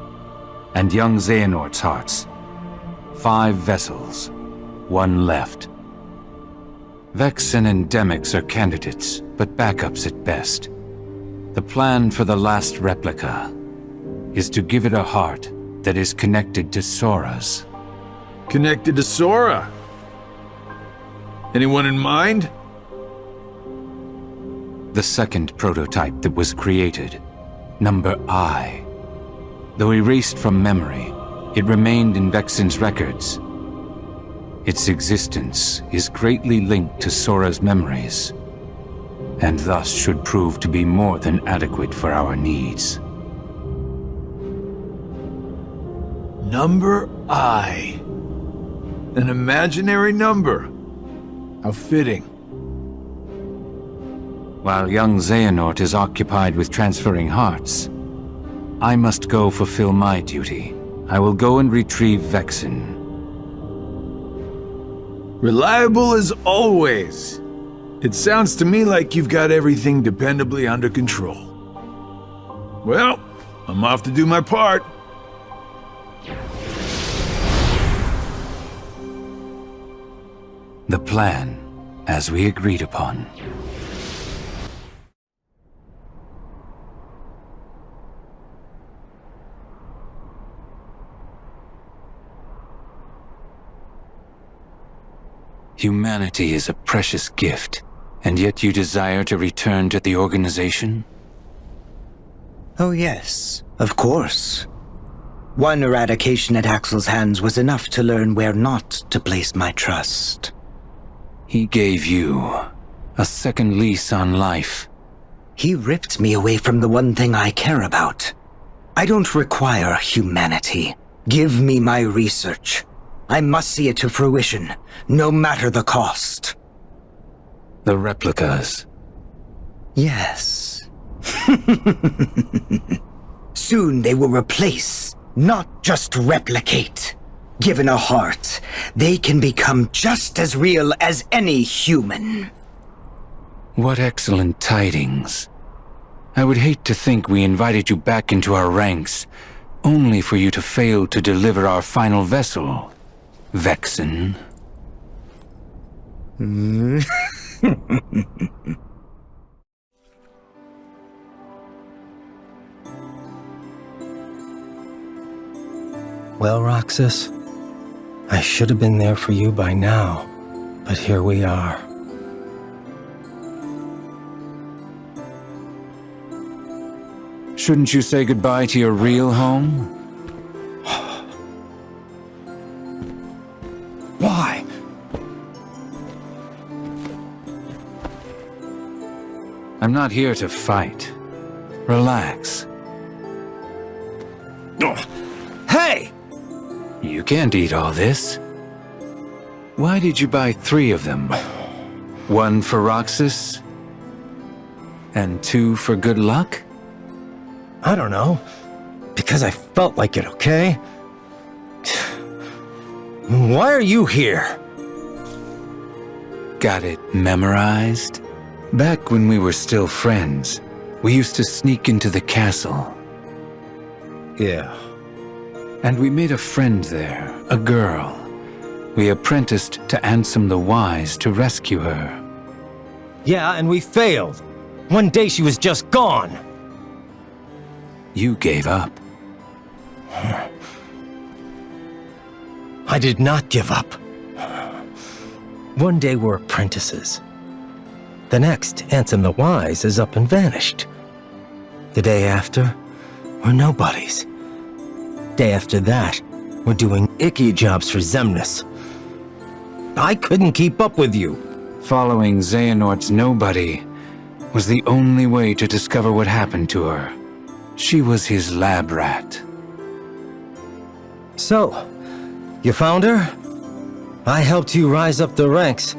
and young Xehanort's hearts. 5 vessels. 1 left. Vexen and Demyx are candidates, but backups at best. The plan for the last replica is to give it a heart that is connected to Sora's. Connected to Sora? Anyone in mind? The second prototype that was created, number I. Though erased from memory, it remained in Vexen's records. Its existence is greatly linked to Sora's memories, and thus should prove to be more than adequate for our needs. Number I. An imaginary number. How fitting. While young Xehanort is occupied with transferring hearts, I must go fulfill my duty. I will go and retrieve Vexen. Reliable as always. It sounds to me like you've got everything dependably under control. Well, I'm off to do my part. The plan, as we agreed upon. Humanity is a precious gift, and yet you desire to return to the organization? Oh yes, of course. One eradication at Axel's hands was enough to learn where not to place my trust. He gave you a second lease on life. He ripped me away from the one thing I care about. I don't require humanity. Give me my research. I must see it to fruition, no matter the cost. The replicas. Yes. Soon they will replace not just replicate. Given a heart, they can become just as real as any human. What excellent tidings. I would hate to think we invited you back into our ranks, only for you to fail to deliver our final vessel, Vexen. Well, Roxas, I should have been there for you by now, but here we are. Shouldn't you say goodbye to your real home? Why? I'm not here to fight. Relax. Hey! You can't eat all this. Why did you buy 3 of them? 1 for Roxas? And 2 for good luck? I don't know. Because I felt like it, okay? Why are you here? Got it memorized? Back when we were still friends, we used to sneak into the castle. Yeah. And we made a friend there, a girl. We apprenticed to Ansem the Wise to rescue her. Yeah, and we failed. One day she was just gone. You gave up. I did not give up. One day we're apprentices. The next, Ansem the Wise is up and vanished. The day after, we're nobodies. Day after that, we're doing icky jobs for Xemnas. I couldn't keep up with you. Following Xehanort's nobody was the only way to discover what happened to her. She was his lab rat. So, you found her? I helped you rise up the ranks,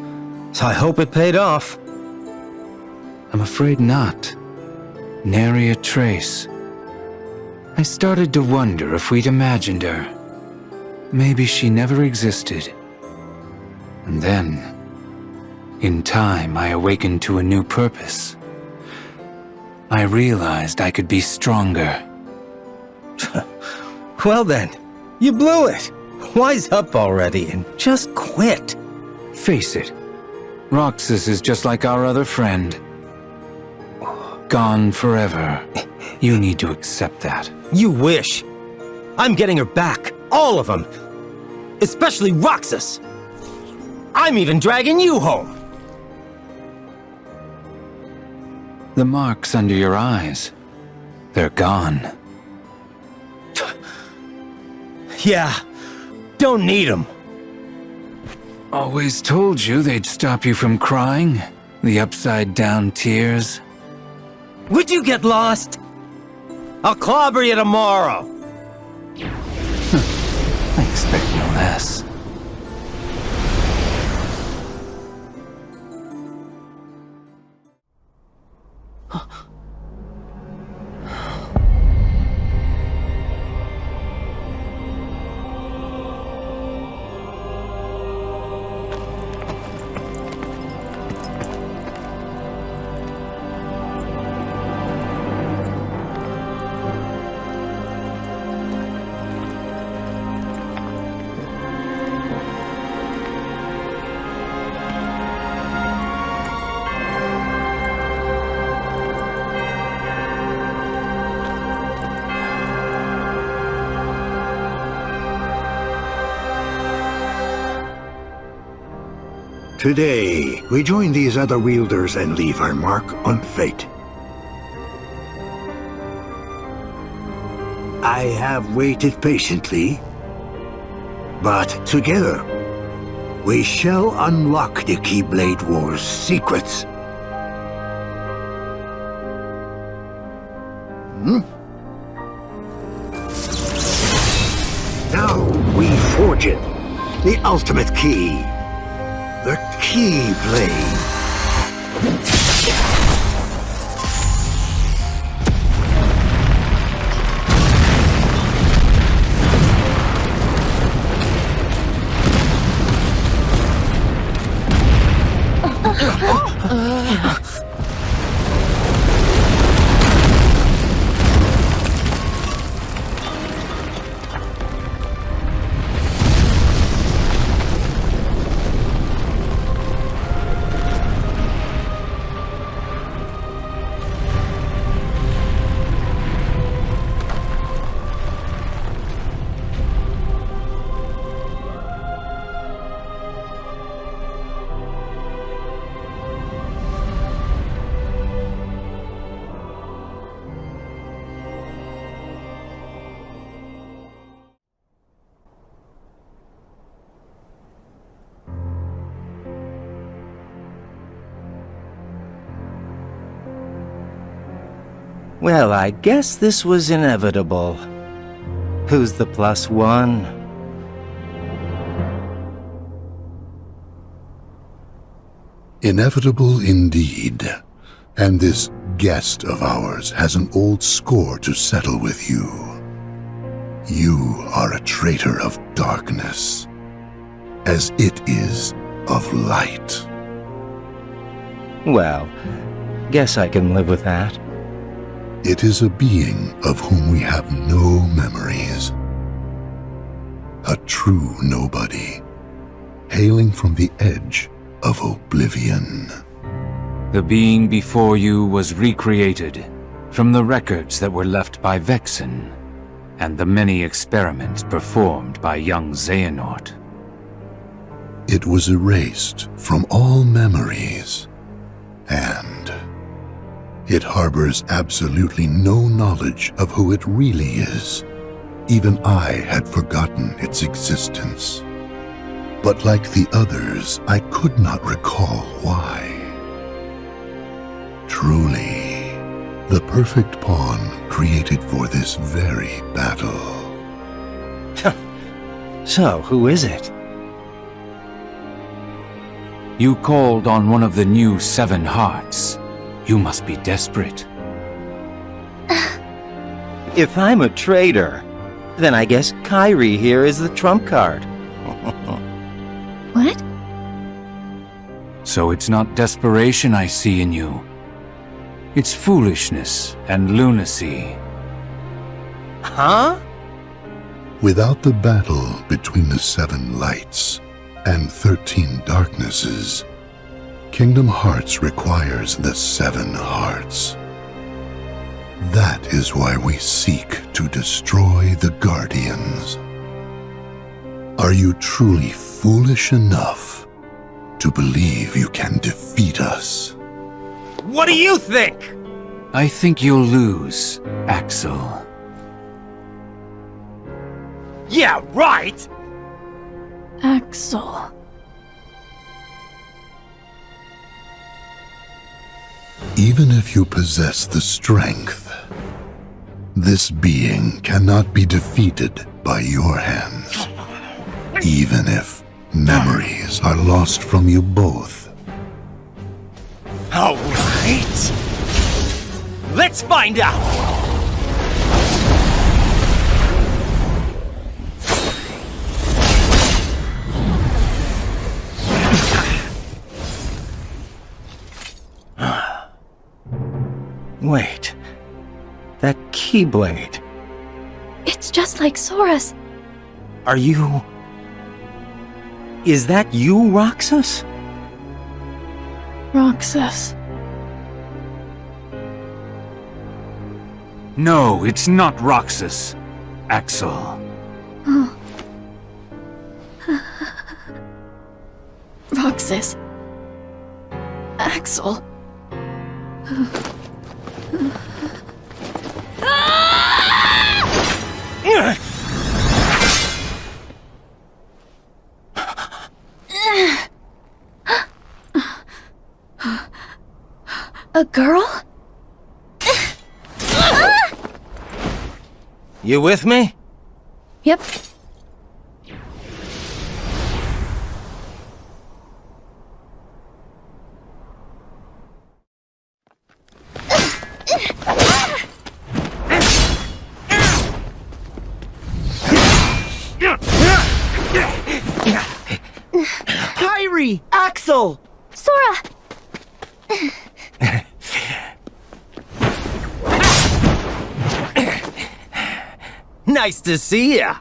so I hope it paid off. I'm afraid not. Nary a trace. I started to wonder if we'd imagined her. Maybe she never existed. And then, in time, I awakened to a new purpose. I realized I could be stronger. Well then, you blew it. Wise up already and just quit. Face it, Roxas is just like our other friend. Gone forever. You need to accept that. You wish. I'm getting her back. All of them. Especially Roxas. I'm even dragging you home. The marks under your eyes, they're gone. Yeah, don't need them. Always told you they'd stop you from crying. The upside-down tears. Would you get lost? I'll clobber you tomorrow. I expect no less. Today, we join these other wielders and leave our mark on fate. I have waited patiently, but together, we shall unlock the Keyblade War's secrets. Now we forge it, the ultimate key. The Keyblade. Well, I guess this was inevitable. Who's the +1? Inevitable indeed. And this guest of ours has an old score to settle with you. You are a traitor of darkness, as it is of light. Well, guess I can live with that. It is a being of whom we have no memories. A true nobody, hailing from the edge of oblivion. The being before you was recreated from the records that were left by Vexen and the many experiments performed by young Xehanort. It was erased from all memories, and it harbors absolutely no knowledge of who it really is. Even I had forgotten its existence. But like the others, I could not recall why. Truly, the perfect pawn created for this very battle. So, who is it? You called on one of the new 7 hearts. You must be desperate. If I'm a traitor, then I guess Kyrie here is the trump card. What? So it's not desperation I see in you. It's foolishness and lunacy. Huh? Without the battle between the 7 lights and 13 darknesses, Kingdom Hearts requires the 7 hearts. That is why we seek to destroy the Guardians. Are you truly foolish enough to believe you can defeat us? What do you think? I think you'll lose, Axel. Yeah, right! Axel. Even if you possess the strength, this being cannot be defeated by your hands. Even if memories are lost from you both. All right. Let's find out. Wait. That Keyblade. It's just like Sora's. Are you... Is that you, Roxas? Roxas. No, it's not Roxas, Axel. Oh. Roxas. Axel. A girl? You with me? Yep. Kyrie! Axel! Sora! Nice to see ya!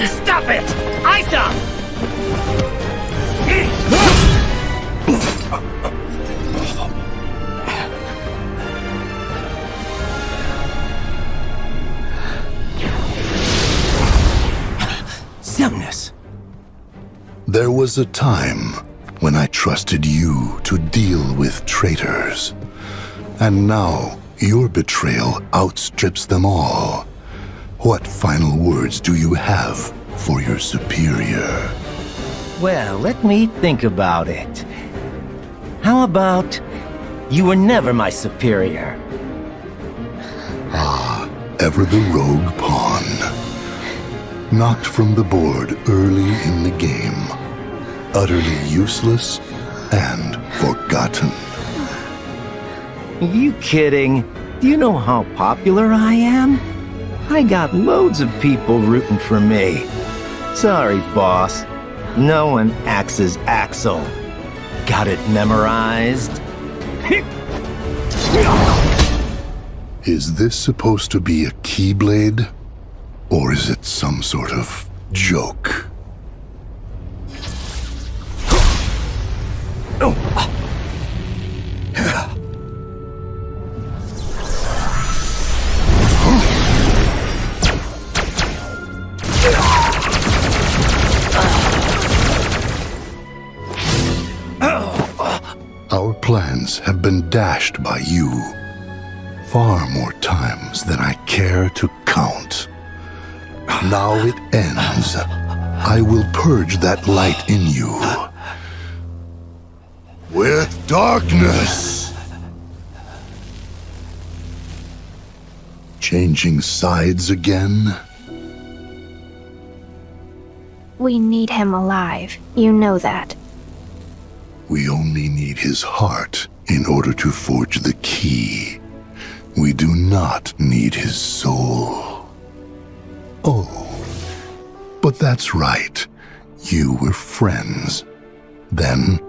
Stop it! Isa! Xemnas! There was a time when I trusted you to deal with traitors. And now, your betrayal outstrips them all. What final words do you have for your superior? Well, let me think about it. How about you were never my superior? Ah, ever the rogue pawn. Knocked from the board early in the game. Utterly useless and forgotten. You kidding? Do you know how popular I am? I got loads of people rooting for me. Sorry, boss. No one axes Axel. Got it memorized? Is this supposed to be a Keyblade? Or is it some sort of joke? Our plans have been dashed by you far more times than I care to count. Now it ends. I will purge that light in you with darkness. Changing sides again? We need him alive. You know that. We only need his heart in order to forge the key. We do not need his soul. Oh, but that's right. You were friends. Then,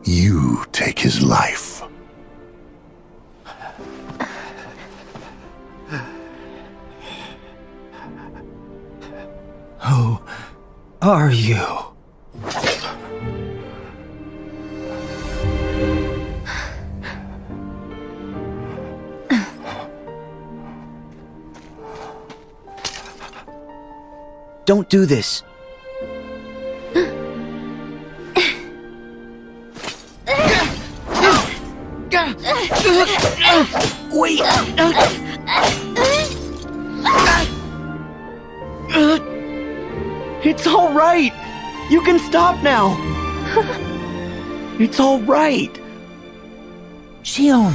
you take his life. Who are you? Don't do this. Wait! It's all right! You can stop now! It's all right! Xion!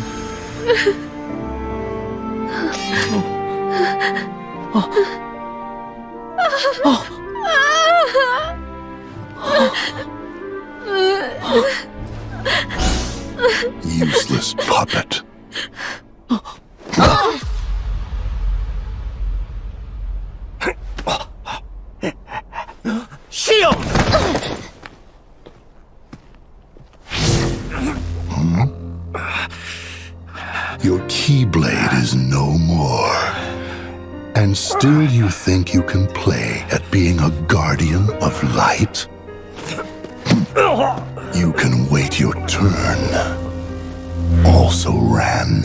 Useless puppet. Xion! Your Keyblade is no more. And still you think you can play at being a guardian of light? You can wait your turn. Also ran.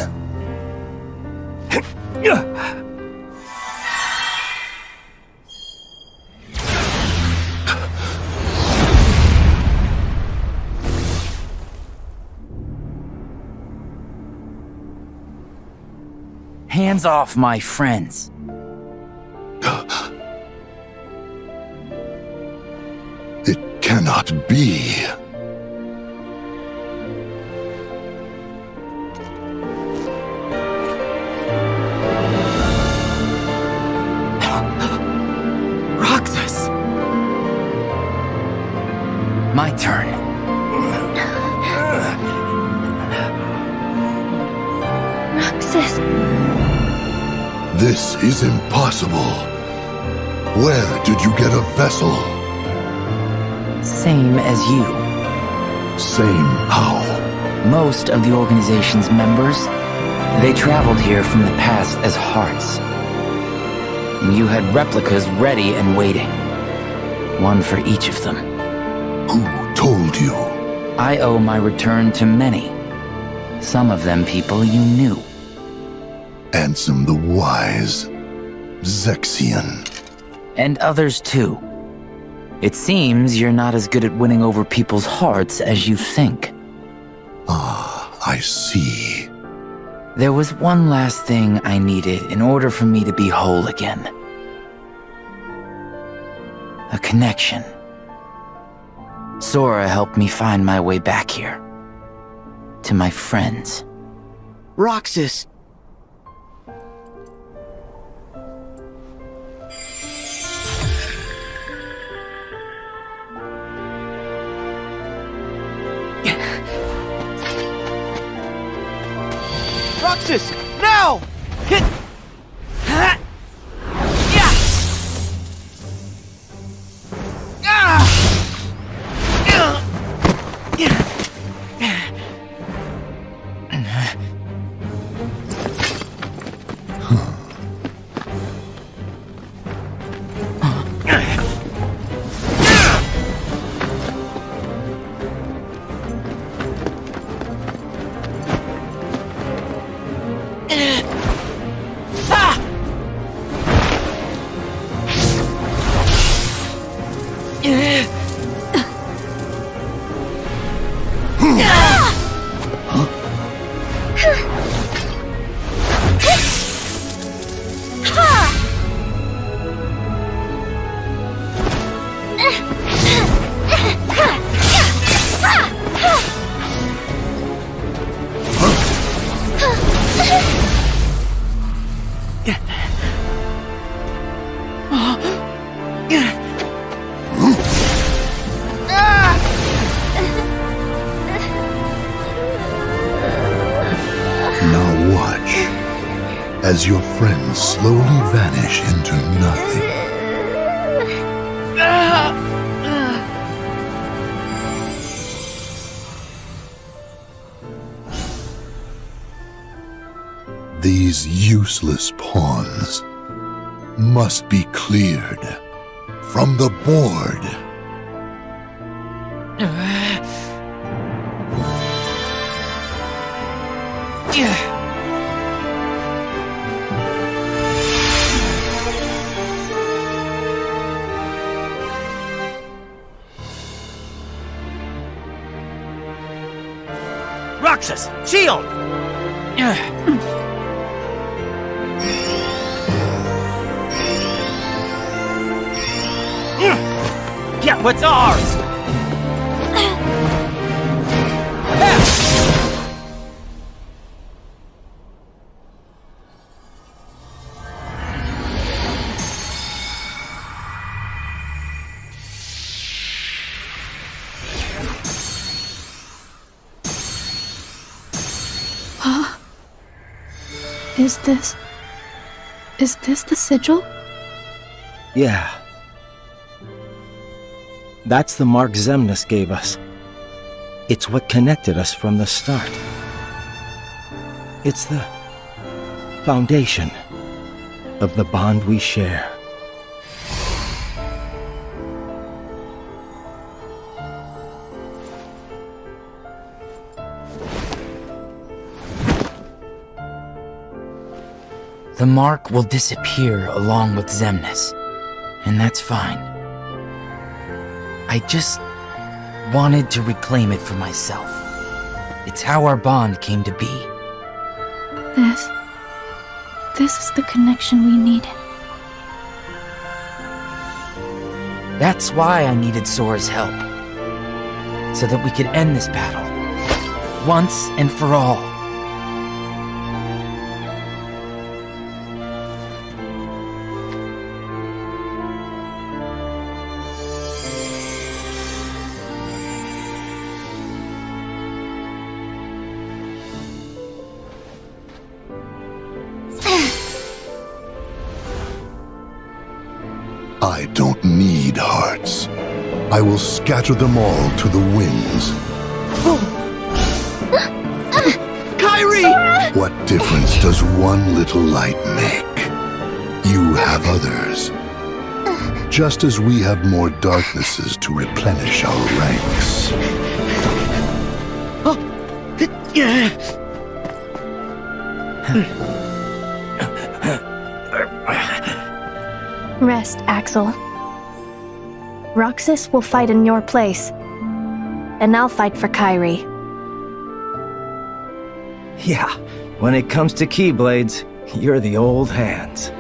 Hands off my friends. It cannot be. Roxas! My turn. Roxas. This is impossible. Where did you get a vessel? Same as you. Same how? Most of the organization's members, they traveled here from the past as hearts. And you had replicas ready and waiting. One for each of them. Who told you? I owe my return to many. Some of them people you knew. Ansem the Wise. Zexion. And others too. It seems you're not as good at winning over people's hearts as you think. Ah, I see. There was one last thing I needed in order for me to be whole again. A connection. Sora helped me find my way back here. To my friends. Roxas! Roxas! Now! Hit! Ha! Yeah! Ah! As your friends slowly vanish into nothing. These useless pawns must be cleared from the board. Roxas! Shield! Get what's ours! Is this the sigil? Yeah. That's the mark Xemnas gave us. It's what connected us from the start. It's the foundation of the bond we share. The mark will disappear along with Xemnas, and that's fine. I just wanted to reclaim it for myself. It's how our bond came to be. This is the connection we needed. That's why I needed Sora's help. So that we could end this battle. Once and for all. I don't need hearts. I will scatter them all to the winds. Kairi! What difference does one little light make? You have others. Just as we have more darknesses to replenish our ranks. Rest, Axel. Roxas will fight in your place. And I'll fight for Kairi. Yeah, when it comes to Keyblades, you're the old hands.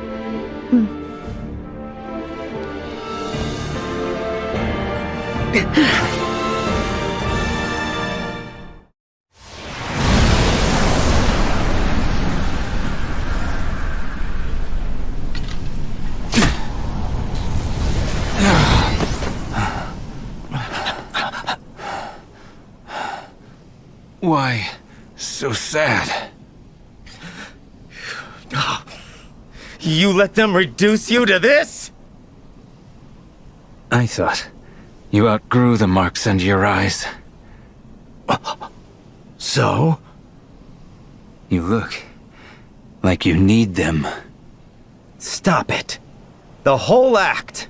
Why so sad? You let them reduce you to this? I thought you outgrew the marks under your eyes. So? You look like you need them. Stop it. The whole act.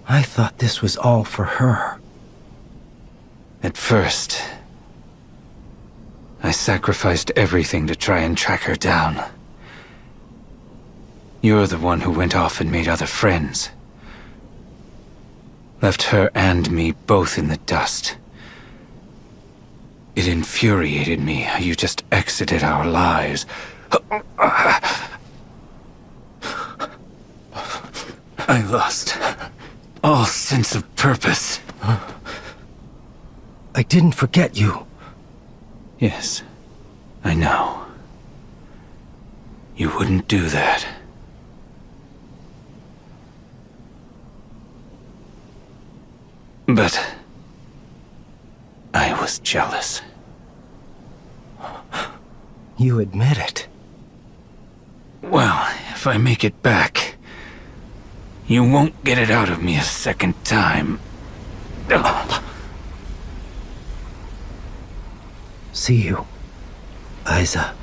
I thought this was all for her. At first, I sacrificed everything to try and track her down. You're the one who went off and made other friends. Left her and me both in the dust. It infuriated me how you just exited our lives. I lost all sense of purpose. I didn't forget you. Yes, I know. You wouldn't do that. But I was jealous. You admit it. Well, if I make it back, you won't get it out of me a second time. See you, Isa.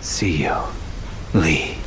See you, Lee.